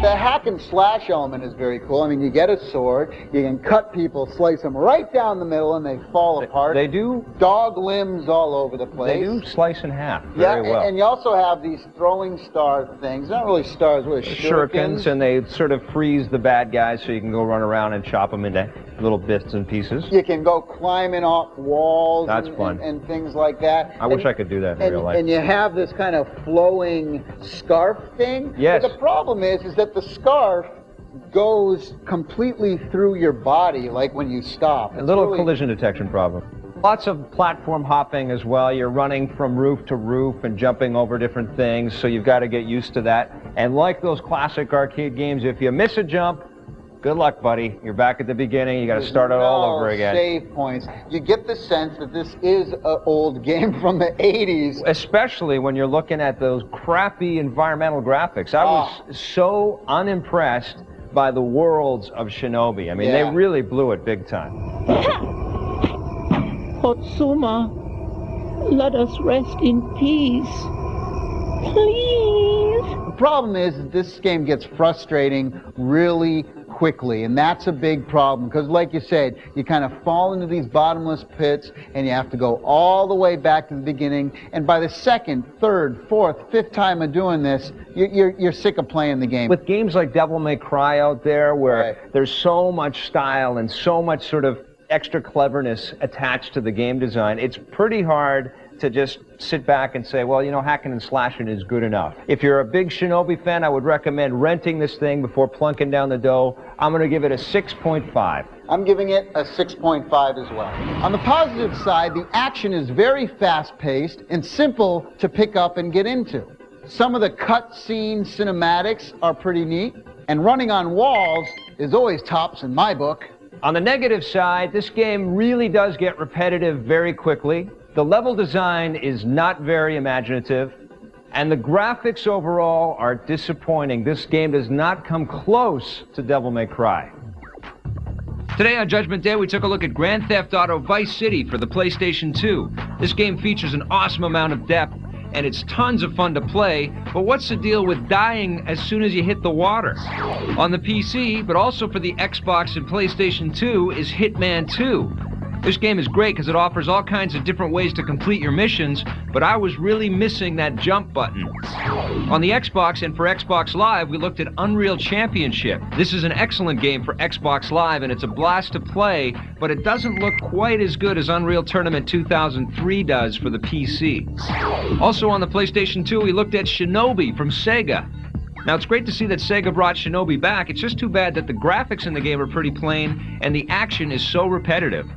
T: The hack and slash element is very cool. I mean, you get a sword, you can cut people, slice them right down the middle, and they fall apart.
U: They do.
T: Dog limbs all over the place.
U: They do slice in half
T: very
U: well.
T: And you also have these throwing star things. Not really stars, what
U: shurikens, and they sort of freeze the bad guys so you can go run around and chop them into little bits and pieces.
T: You can go climbing off walls.
U: That's fun.
T: And things like that.
U: I wish I could do that in real life.
T: And you have this kind of flowing scarf thing.
U: Yes.
T: But the problem is that the scarf goes completely through your body, like when you stop.
U: A little collision detection problem. Lots of platform hopping as well. You're running from roof to roof and jumping over different things, so you've got to get used to that. And like those classic arcade games, if you miss a jump, good luck, buddy. You're back at the beginning. You got to start it all over again.
T: Save points. You get the sense that this is an old game from the 80s.
U: Especially when you're looking at those crappy environmental graphics. I was so unimpressed by the worlds of Shinobi. I mean, they really blew it big time.
H: Hotsuma, let us rest in peace. Please.
T: The problem is that this game gets frustrating really quickly, and that's a big problem because, like you said, you kind of fall into these bottomless pits and you have to go all the way back to the beginning, and by the second, third, fourth, fifth time of doing this, you're sick of playing the game.
U: With games like Devil May Cry out there, where there's so much style and so much sort of extra cleverness attached to the game design, it's pretty hard to just sit back and say, well, you know, hacking and slashing is good enough. If you're a big Shinobi fan, I would recommend renting this thing before plunking down the dough. I'm going to give it a 6.5.
T: I'm giving it a 6.5 as well. On the positive side, the action is very fast-paced and simple to pick up and get into. Some of the cutscene cinematics are pretty neat, and running on walls is always tops in my book.
U: On the negative side, this game really does get repetitive very quickly. The level design is not very imaginative, And the graphics overall are disappointing. This game does not come close to Devil May Cry. Today on Judgment Day, we took a look at Grand Theft Auto Vice City for the PlayStation 2. This game features an awesome amount of depth, and it's tons of fun to play, but what's the deal with dying as soon as you hit the water? On the PC, but also for the Xbox and PlayStation 2, is Hitman 2. This game is great because it offers all kinds of different ways to complete your missions, but I was really missing that jump button. On the Xbox and for Xbox Live, we looked at Unreal Championship. This is an excellent game for Xbox Live, and it's a blast to play, but it doesn't look quite as good as Unreal Tournament 2003 does for the PC. Also on the PlayStation 2, we looked at Shinobi from Sega. Now, it's great to see that Sega brought Shinobi back. It's just too bad that the graphics in the game are pretty plain and the action is so repetitive.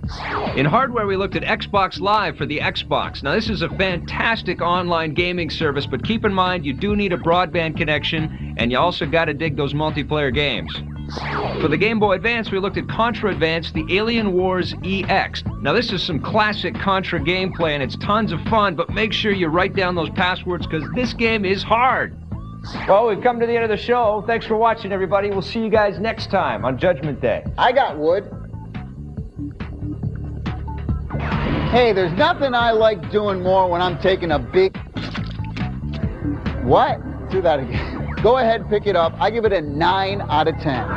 U: In hardware, we looked at Xbox Live for the Xbox. Now, this is a fantastic online gaming service, but keep in mind you do need a broadband connection, and you also got to dig those multiplayer games. For the Game Boy Advance, we looked at Contra Advance, the Alien Wars EX. Now, this is some classic Contra gameplay, and it's tons of fun, but make sure you write down those passwords because this game is hard. Well, we've come to the end of the show. Thanks for watching, everybody. We'll see you guys next time on Judgment Day.
T: I got wood. Hey, there's nothing I like doing more when I'm taking a big... What? Do that again. Go ahead, pick it up. I give it a 9 out of 10.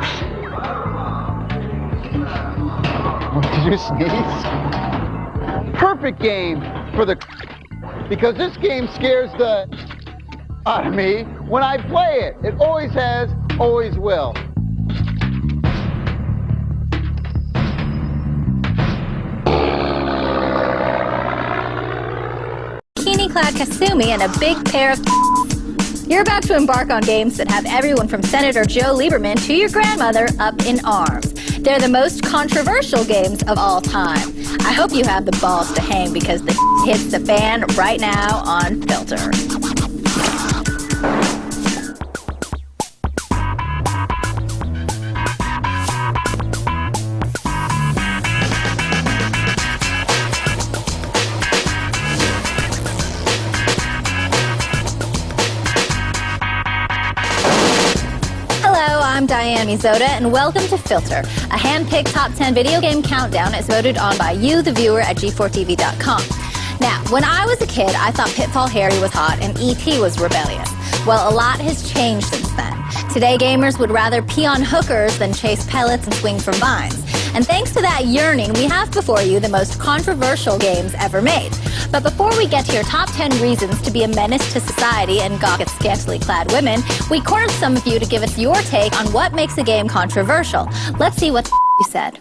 T: Did you sneeze? Perfect game for the... Because this game scares the... out of me when I play it. It always has, always will.
G: Bikini-clad Kasumi and a big pair of... You're about to embark on games that have everyone from Senator Joe Lieberman to your grandmother up in arms. They're the most controversial games of all time. I hope you have the balls to hang because the hits the fan right now on Filter. I'm Diane Mizoda, and welcome to Filter, a hand-picked top 10 video game countdown as voted on by you, the viewer, at G4tv.com. Now, when I was a kid, I thought Pitfall Harry was hot and E.T. was rebellious. Well, a lot has changed since then. Today, gamers would rather pee on hookers than chase pellets and swing from vines. And thanks to that yearning, we have before you the most controversial games ever made. But before we get to your top 10 reasons to be a menace to society and gawk at scantily clad women, we cornered some of you to give us your take on what makes a game controversial. Let's see what you said.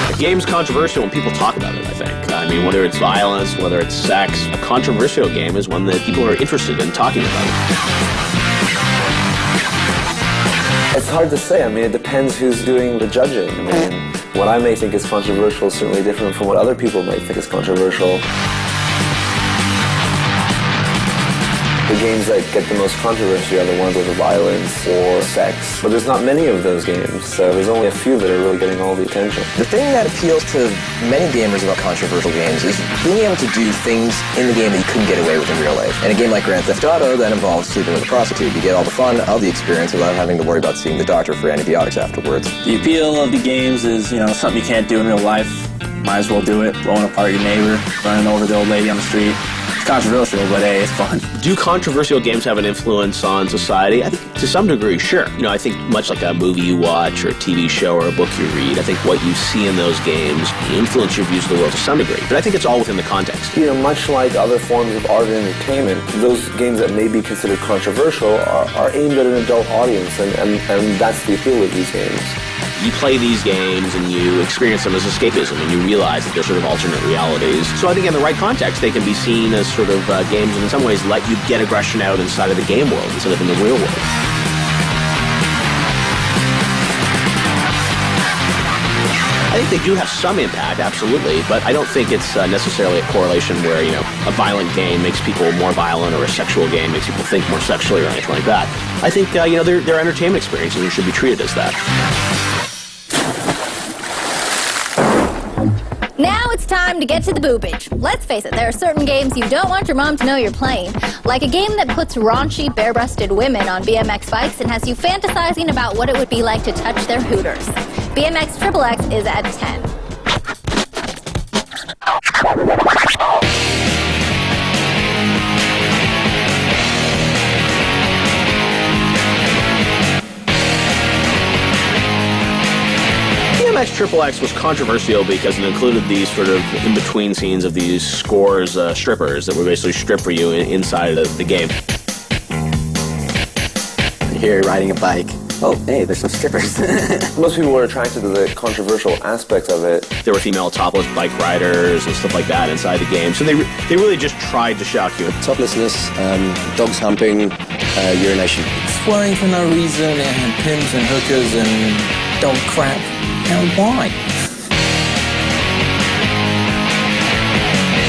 I: A game's controversial when people talk about it, I think. I mean, whether it's violence, whether it's sex, a controversial game is one that people are interested in talking about.
W: It's hard to say. I mean, it depends who's doing the judging. I mean, what I may think is controversial is certainly different from what other people might think is controversial. The games that get the most controversy are the ones with violence or sex. But there's not many of those games, so there's only a few that are really getting all the attention.
X: The thing that appeals to many gamers about controversial games is being able to do things in the game that you couldn't get away with in real life. And a game like Grand Theft Auto that involves sleeping with a prostitute, you get all the fun of the experience without having to worry about seeing the doctor for antibiotics afterwards.
Y: The appeal of the games is, something you can't do in real life. Might as well do it. Blowing apart your neighbor, running over the old lady on the street. It's controversial, but hey, it's fun.
I: Do controversial games have an influence on society? I think to some degree, sure. I think much like a movie you watch or a TV show or a book you read, I think what you see in those games influence your views of the world to some degree. But I think it's all within the context.
W: Much like other forms of art and entertainment, those games that may be considered controversial are aimed at an adult audience, and that's the appeal of these games.
I: You play these games and you experience them as escapism, and you realize that they're sort of alternate realities. So I think in the right context, they can be seen as sort of games and in some ways let you get aggression out inside of the game world instead of in the real world. I think they do have some impact, absolutely, but I don't think it's necessarily a correlation where, you know, a violent game makes people more violent or a sexual game makes people think more sexually or anything like that. I think, you know, they're entertainment experiences and should be treated as that.
G: Now it's time to get to the boobage. Let's face it, there are certain games you don't want your mom to know you're playing. Like a game that puts raunchy, bare-breasted women on BMX bikes and has you fantasizing about what it would be like to touch their hooters. BMX XXX is at 10.
I: BMX XXX was controversial because it included these sort of in-between scenes of these scores strippers that would basically strip for you inside of the game.
X: Here, riding a bike. Oh, hey, there's some strippers.
W: Most people were attracted to the controversial aspects of it.
I: There were female topless bike riders and stuff like that inside the game, so they really just tried to shock you.
X: Toplessness, dogs humping, urination.
J: Swearing for no reason, it had pimps and hookers and dog crap. And why?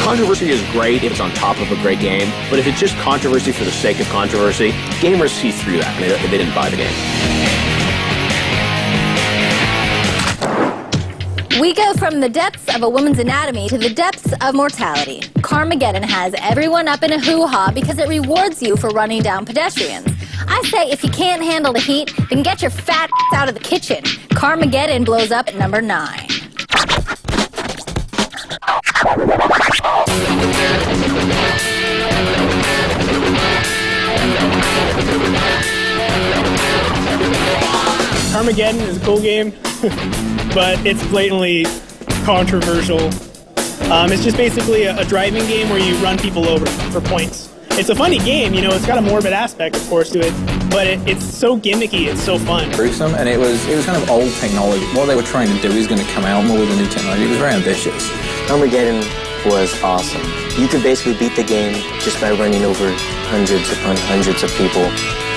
I: Controversy is great if it's on top of a great game, but if it's just controversy for the sake of controversy, gamers see through that and they didn't buy the game.
G: We go from the depths of a woman's anatomy to the depths of mortality. Carmageddon has everyone up in a hoo-ha because it rewards you for running down pedestrians. I say if you can't handle the heat, then get your fat out of the kitchen. Carmageddon blows up at number 9.
K: Carmageddon is a cool game, but it's blatantly controversial. It's just basically a driving game where you run people over for points. It's a funny game, you know, it's got a morbid aspect, of course, to it, but it's so gimmicky, it's so fun.
J: Gruesome, and it was kind of old technology. What they were trying to do is going to come out more with the new technology. It was very ambitious.
X: Armageddon was awesome. You could basically beat the game just by running over hundreds upon hundreds of people,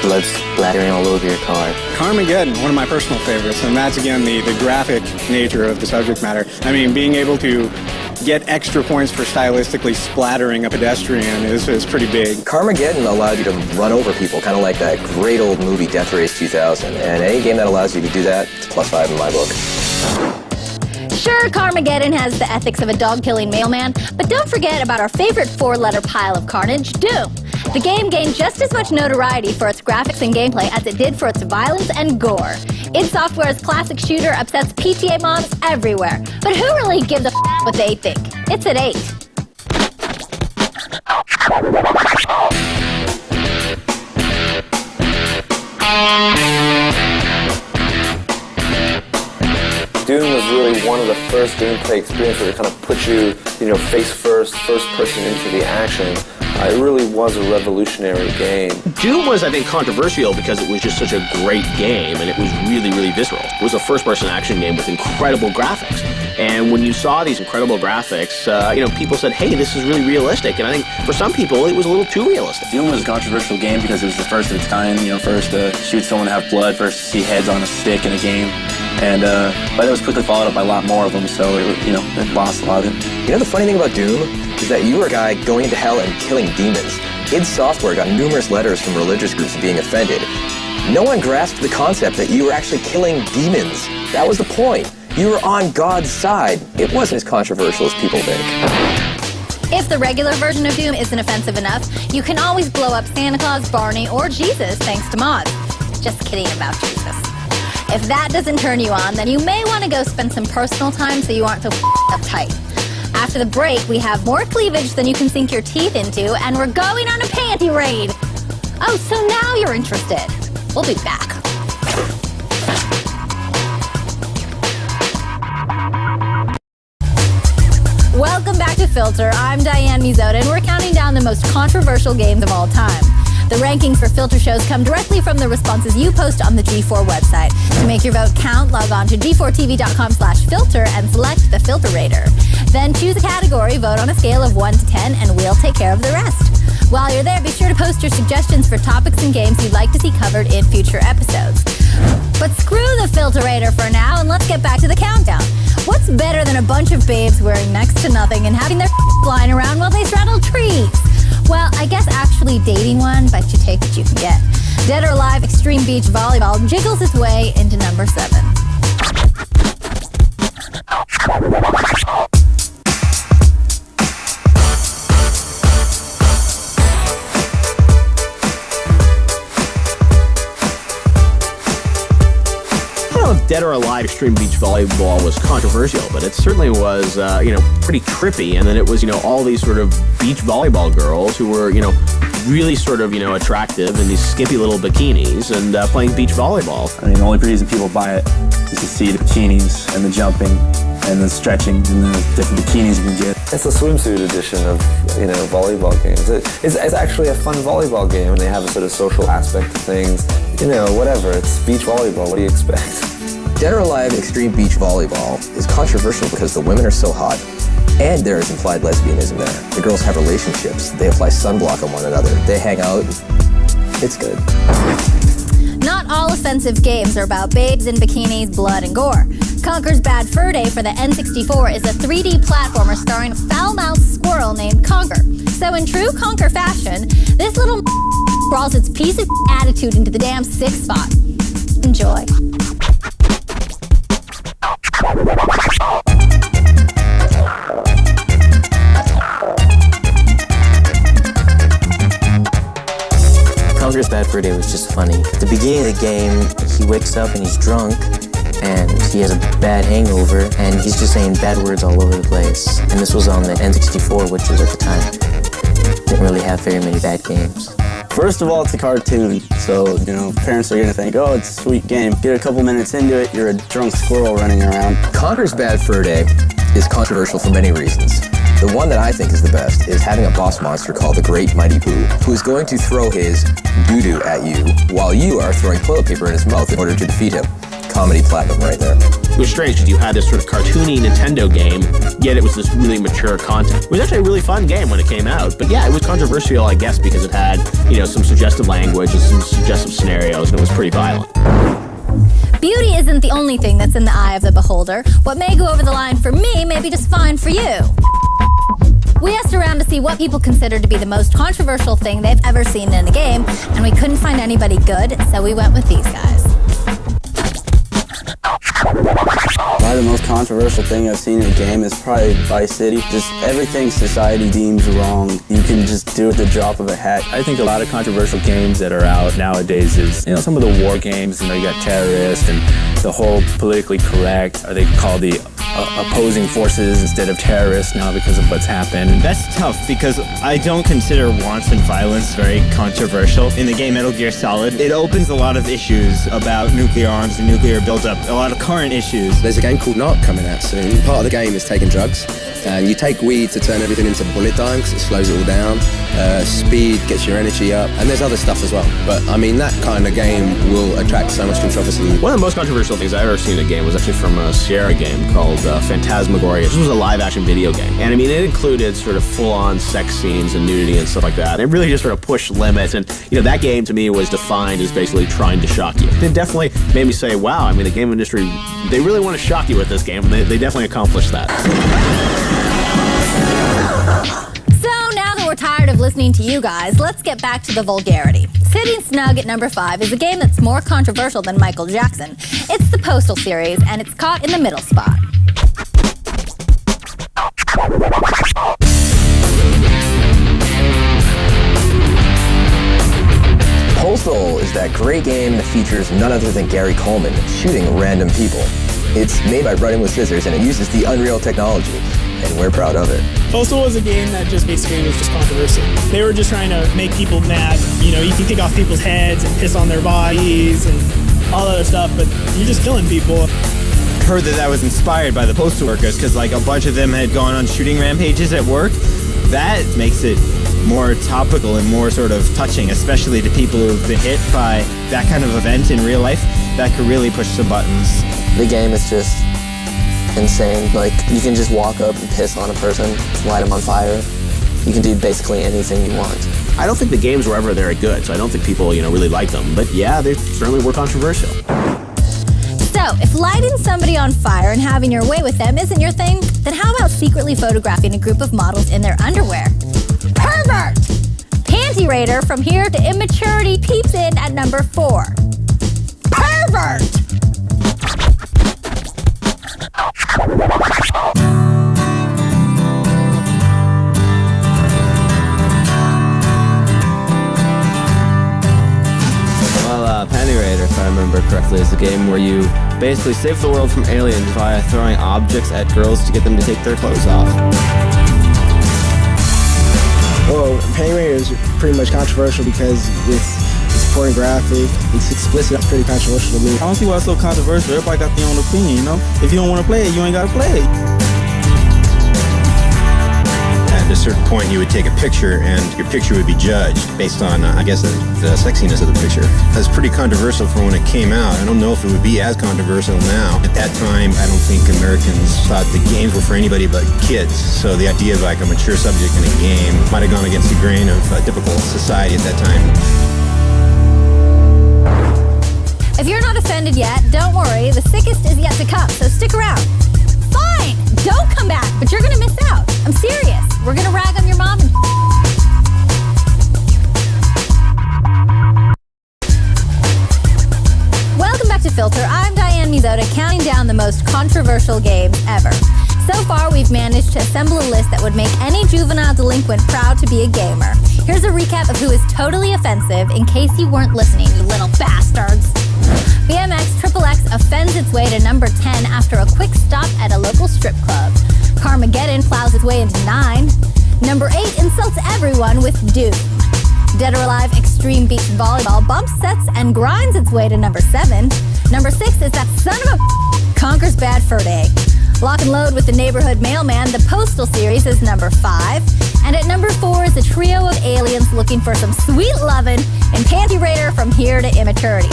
X: blood splattering all over your car.
L: Carmageddon, one of my personal favorites, and that's again the graphic nature of the subject matter. I mean, being able to get extra points for stylistically splattering a pedestrian is pretty big.
X: Carmageddon allowed you to run over people, kind of like that great old movie Death Race 2000, and any game that allows you to do that, it's +5 in my book.
G: Sure, Carmageddon has the ethics of a dog-killing mailman, but don't forget about our favorite 4-letter pile of carnage, Doom. The game gained just as much notoriety for its graphics and gameplay as it did for its violence and gore. id Software's classic shooter upsets PTA moms everywhere, but who really gives a what they think? It's at 8.
W: Doom was really one of the first gameplay experiences that kind of put you, face first person into the action. It really was a revolutionary game.
I: Doom was, I think, controversial because it was just such a great game, and it was really, really visceral. It was a first-person action game with incredible graphics. And when you saw these incredible graphics, people said, hey, this is really realistic. And I think for some people, it was a little too realistic.
Y: Doom was a controversial game because it was the first of its kind, first to shoot someone and have blood, first to see heads on a stick in a game. And, but it was quickly followed up by a lot more of them, so it lost a lot of it.
X: The funny thing about Doom is that you were a guy going into hell and killing demons. id Software got numerous letters from religious groups being offended. No one grasped the concept that you were actually killing demons. That was the point. You were on God's side. It wasn't as controversial as people think.
G: If the regular version of Doom isn't offensive enough, you can always blow up Santa Claus, Barney, or Jesus thanks to mods. Just kidding about Jesus. If that doesn't turn you on, then you may want to go spend some personal time so you aren't so uptight. After the break, we have more cleavage than you can sink your teeth into, and we're going on a panty raid. Oh, so now you're interested. We'll be back. Welcome back to Filter. I'm Diane Mizota, and we're counting down the most controversial games of all time. The rankings for Filter shows come directly from the responses you post on the G4 website. To make your vote count, log on to G4tv.com/filter and select the Filter Rater. Then choose a category, vote on a scale of 1 to 10, and we'll take care of the rest. While you're there, be sure to post your suggestions for topics and games you'd like to see covered in future episodes. But screw the Filter Rater for now, and let's get back to the countdown. What's What's better than a bunch of babes wearing next to nothing and having their flying around while they straddle trees? Well, I guess actually dating one, but you take what you can get. Dead or Alive Extreme Beach Volleyball jiggles its way into number 7.
I: Dead or Alive Extreme Beach Volleyball was controversial, but it certainly was, pretty trippy. And then it was, all these sort of beach volleyball girls who were, really sort of, attractive in these skimpy little bikinis and playing beach volleyball.
Y: I mean, the only reason people buy it is to see the bikinis and the jumping and the stretching and the different bikinis you can get.
W: It's a swimsuit edition of, volleyball games. It's actually a fun volleyball game, and they have a sort of social aspect to things. Whatever, it's beach volleyball. What do you expect?
X: Dead or Alive Extreme Beach Volleyball is controversial because the women are so hot, and there is implied lesbianism there. The girls have relationships, they apply sunblock on one another, they hang out. It's good.
G: Not all offensive games are about babes in bikinis, blood, and gore. Conker's Bad Fur Day for the N64 is a 3D platformer starring a foul-mouthed squirrel named Conker. So in true Conker fashion, this little crawls its piece of attitude into the damn 6th spot. Enjoy.
C: Conker's Bad Fur Day was just funny. At the beginning of the game, he wakes up and he's drunk, and he has a bad hangover, and he's just saying bad words all over the place. And this was on the N64, which was at the time didn't really have very many bad games.
Y: First of all, it's a cartoon, so, parents are gonna think, oh, it's a sweet game. Get a couple minutes into it, you're a drunk squirrel running around.
X: Conker's Bad Fur Day is controversial for many reasons. The one that I think is the best is having a boss monster called the Great Mighty Boo, who is going to throw his doo-doo at you while you are throwing toilet paper in his mouth in order to defeat him. Comedy platinum right there.
I: It was strange because you had this sort of cartoony Nintendo game, yet it was this really mature content. It was actually a really fun game when it came out, but yeah, it was controversial, I guess, because it had, some suggestive language and some suggestive scenarios, and it was pretty violent.
G: Beauty isn't the only thing that's in the eye of the beholder. What may go over the line for me may be just fine for you. We asked around to see what people considered to be the most controversial thing they've ever seen in a game, and we couldn't find anybody good, so we went with these guys.
Y: Probably the most controversial thing I've seen in a game is probably Vice City. Just everything society deems wrong, you can just do at the drop of a hat.
M: I think a lot of controversial games that are out nowadays is, some of the war games, you got terrorists and the whole politically correct, or they call the opposing forces instead of terrorists now because of what's happened.
N: That's tough because I don't consider wanton violence very controversial. In the game Metal Gear Solid, it opens a lot of issues about nuclear arms and nuclear buildup, a lot of current issues.
O: There's a game called Narc coming out soon. Part of the game is taking drugs, and you take weed to turn everything into bullet time because it slows it all down. Speed gets your energy up, and there's other stuff as well. But I mean, that kind of game will attract so much controversy.
I: One of the most controversial things I've ever seen in a game was actually from a Sierra game called Phantasmagoria. This was a live-action video game, and I mean, it included sort of full-on sex scenes and nudity and stuff like that. It really just sort of pushed limits, and that game to me was defined as basically trying to shock you. It definitely made me say, wow, I mean, the game industry, they really want to shock you with this game, and they definitely accomplished that.
G: So now that we're tired of listening to you guys, let's get back to the vulgarity. Sitting snug at number 5 is a game that's more controversial than Michael Jackson. It's the Postal series, and it's caught in the middle spot.
X: Postal is that great game that features none other than Gary Coleman shooting random people. It's made by Running with Scissors, and it uses the Unreal technology, and we're proud of it.
K: Postal was a game that just basically was just controversial. They were just trying to make people mad. You can take off people's heads and piss on their bodies and all that other stuff, but you're just killing people.
N: Heard that was inspired by the postal workers because a bunch of them had gone on shooting rampages at work. That makes it more topical and more sort of touching, especially to people who've been hit by that kind of event in real life. That could really push some buttons.
X: The game is just insane. You can just walk up and piss on a person, light them on fire. You can do basically anything you want.
I: I don't think the games were ever very good, so I don't think people, really liked them. But yeah, they certainly were controversial.
G: So, if lighting somebody on fire and having your way with them isn't your thing, then how about secretly photographing a group of models in their underwear? Pervert! Panty Raider from Here to Immaturity peeps in at number 4. Pervert!
N: Panty Raider, if I remember correctly, is a game where you basically save the world from aliens by throwing objects at girls to get them to take their clothes off.
D: Well, Panty Raider is pretty much controversial because it's pornographic, it's explicit, it's pretty controversial to me.
P: I don't see why it's so controversial. Everybody got their own opinion, you know? If you don't want to play it, you ain't got to play it.
Q: At a certain point, you would take a picture, and your picture would be judged based on, I guess, the sexiness of the picture. That's pretty controversial for when it came out. I don't know if it would be as controversial now. At that time, I don't think Americans thought the games were for anybody but kids. So the idea of like a mature subject in a game might have gone against the grain of typical society at that time.
G: If you're not offended yet, don't worry. The sickest is yet to come, so stick around. Fine! Don't come back, but you're gonna miss out. I'm serious. We're gonna rag on your mom and Welcome back to Filter. I'm Diane Mizoda, counting down the most controversial games ever. So far, we've managed to assemble a list that would make any juvenile delinquent proud to be a gamer. Here's a recap of who is totally offensive, in case you weren't listening, you little bastards. BMX XXX offends its way to number 10 after a quick stop at a local strip club. Carmageddon plows its way into 9. Number 8 insults everyone with Doom. Dead or Alive Extreme Beach Volleyball bumps, sets, and grinds its way to number 7. Number 6 is that son of a conquers Bad Fur Day. Lock and Load with the Neighborhood Mailman, the Postal series, is number 5. And at number 4 is a trio of aliens looking for some sweet lovin' and Panty Raider from Here to Immaturity.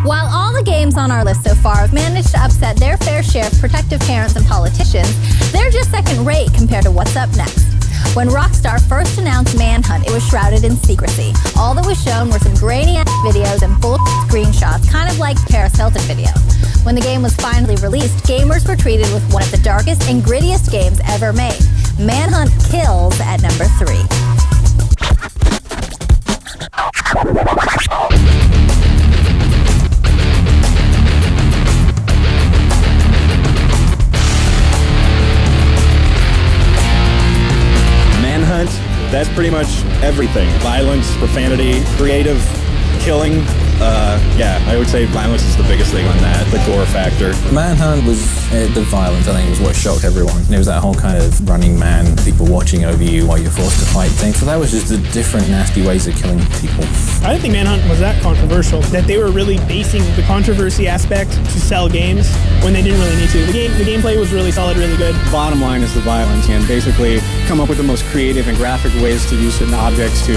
G: While all the games on our list so far have managed to upset their fair share of protective parents and politicians, they're just second rate compared to what's up next. When Rockstar first announced Manhunt, it was shrouded in secrecy. All that was shown were some grainy-ass videos and full screenshots, kind of like the Paris Hilton video. When the game was finally released, gamers were treated with one of the darkest and grittiest games ever made. Manhunt kills at number 3.
R: Manhunt, that's pretty much everything. Violence, profanity, creative killing. Yeah, I would say violence is the biggest thing on that, the gore factor.
M: Manhunt was the violence, I think, was what shocked everyone. It was that whole kind of running man, people watching over you while you're forced to fight thing. So that was just the different nasty ways of killing people.
K: I didn't think Manhunt was that controversial, that they were really basing the controversy aspect to sell games when they didn't really need to. The gameplay was really solid, really good.
L: Bottom line is the violence, and basically come up with the most creative and graphic ways to use certain objects to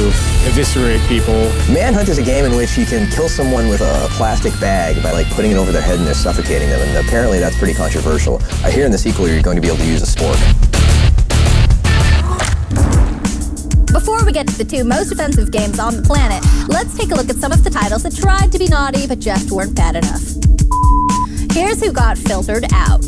L: eviscerate people.
X: Manhunt is a game in which you can kill someone with a plastic bag by like putting it over their head and they're suffocating them, and apparently that's pretty controversial. I hear in the sequel you're going to be able to use a spork.
G: Before we get to the 2 most offensive games on the planet, let's take a look at some of the titles that tried to be naughty but just weren't bad enough. Here's who got filtered out.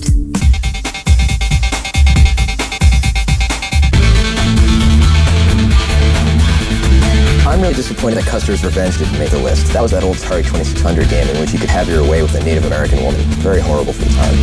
X: I'm really disappointed that Custer's Revenge didn't make the list. That was that old Atari 2600 game in which you could have your way with a Native American woman. Very horrible for the time.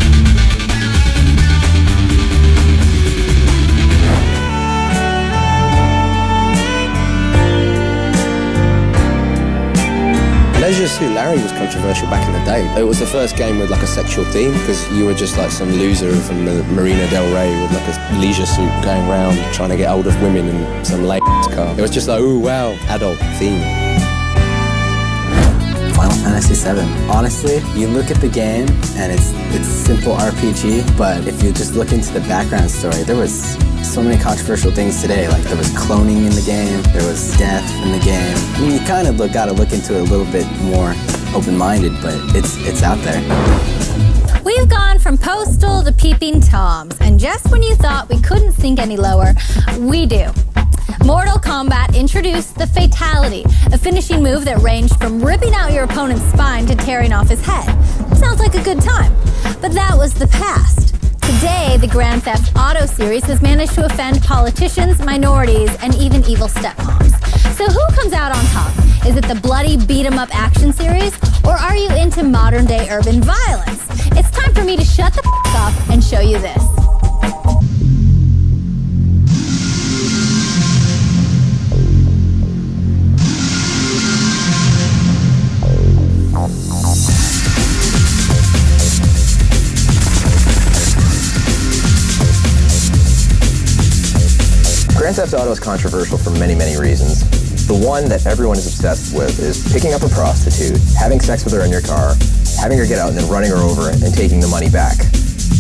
O: Leisure Suit Larry was controversial back in the day. It was the first game with like a sexual theme because you were just like some loser from Marina Del Rey with like a leisure suit going around trying to get hold of women in some lame car. It was just like, ooh, wow, adult theme.
X: Final Fantasy VII. Honestly, you look at the game and it's simple RPG, but if you just look into the background story, there was so many controversial things today. Like there was cloning in the game, there was death in the game. I mean, you kind of gotta look into it a little bit more open-minded, but it's out there.
G: We've gone from Postal to Peeping Toms, and just when you thought we couldn't sink any lower, we do. Mortal Kombat introduced the Fatality, a finishing move that ranged from ripping out your opponent's spine to tearing off his head. Sounds like a good time, but that was the past. Today, the Grand Theft Auto series has managed to offend politicians, minorities, and even evil stepmoms. So who comes out on top? Is it the bloody beat-em-up action series, or are you into modern-day urban violence? It's time for me to shut the f*** up and show you this.
X: Grand Theft Auto is controversial for many, many reasons. The one that everyone is obsessed with is picking up a prostitute, having sex with her in your car, having her get out and then running her over and taking the money back.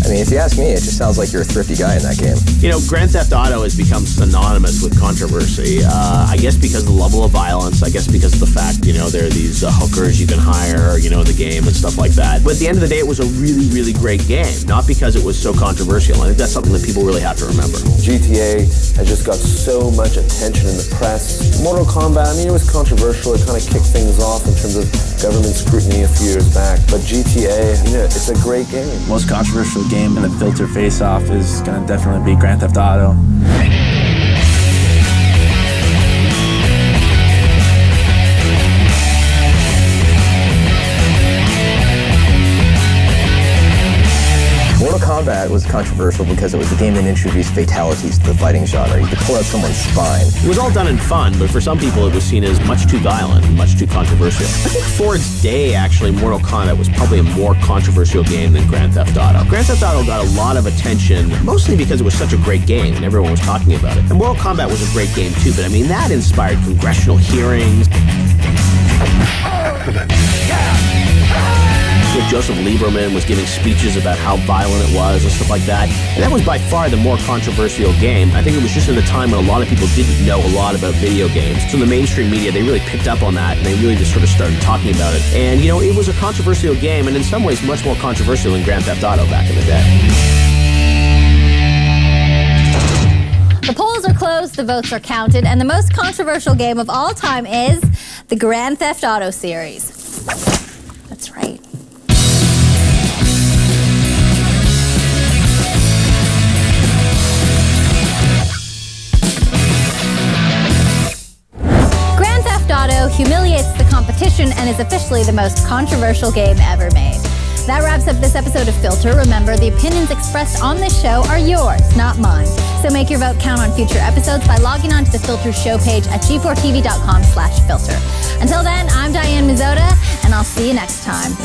X: I mean, if you ask me, it just sounds like you're a thrifty guy in that game.
I: You know, Grand Theft Auto has become synonymous with controversy. I guess because of the level of violence. I guess because of the fact, you know, there are these hookers you can hire, you know, in the game and stuff like that. But at the end of the day, it was a really, really great game. Not because it was so controversial. I think that's something that people really have to remember.
W: GTA has just got so much attention in the press. Mortal Kombat, I mean, it was controversial. It kind of kicked things off in terms of government scrutiny a few years back. But GTA, you know, it's a great game.
Y: Most controversial game in the filter face-off is going to definitely be Grand Theft Auto.
X: Mortal Kombat was controversial because it was the game that introduced fatalities to the fighting genre. You could pull out someone's spine.
I: It was all done in fun, but for some people it was seen as much too violent and much too controversial. I think for its day, actually, Mortal Kombat was probably a more controversial game than Grand Theft Auto. Grand Theft Auto got a lot of attention, mostly because it was such a great game and everyone was talking about it. And Mortal Kombat was a great game too, but I mean, that inspired congressional hearings. Joseph Lieberman was giving speeches about how violent it was and stuff like that. And that was by far the more controversial game. I think it was just in a time when a lot of people didn't know a lot about video games. So the mainstream media, they really picked up on that and they really just sort of started talking about it. And, you know, it was a controversial game and in some ways much more controversial than Grand Theft Auto back in the day.
G: The polls are closed, the votes are counted, and the most controversial game of all time is the Grand Theft Auto series. That's right. Grand Theft Auto humiliates the competition and is officially the most controversial game ever made. That wraps up this episode of Filter. Remember, the opinions expressed on this show are yours, not mine. So make your vote count on future episodes by logging on to the Filter show page at G4tv.com/filter. Until then, I'm Diane Mizota, and I'll see you next time.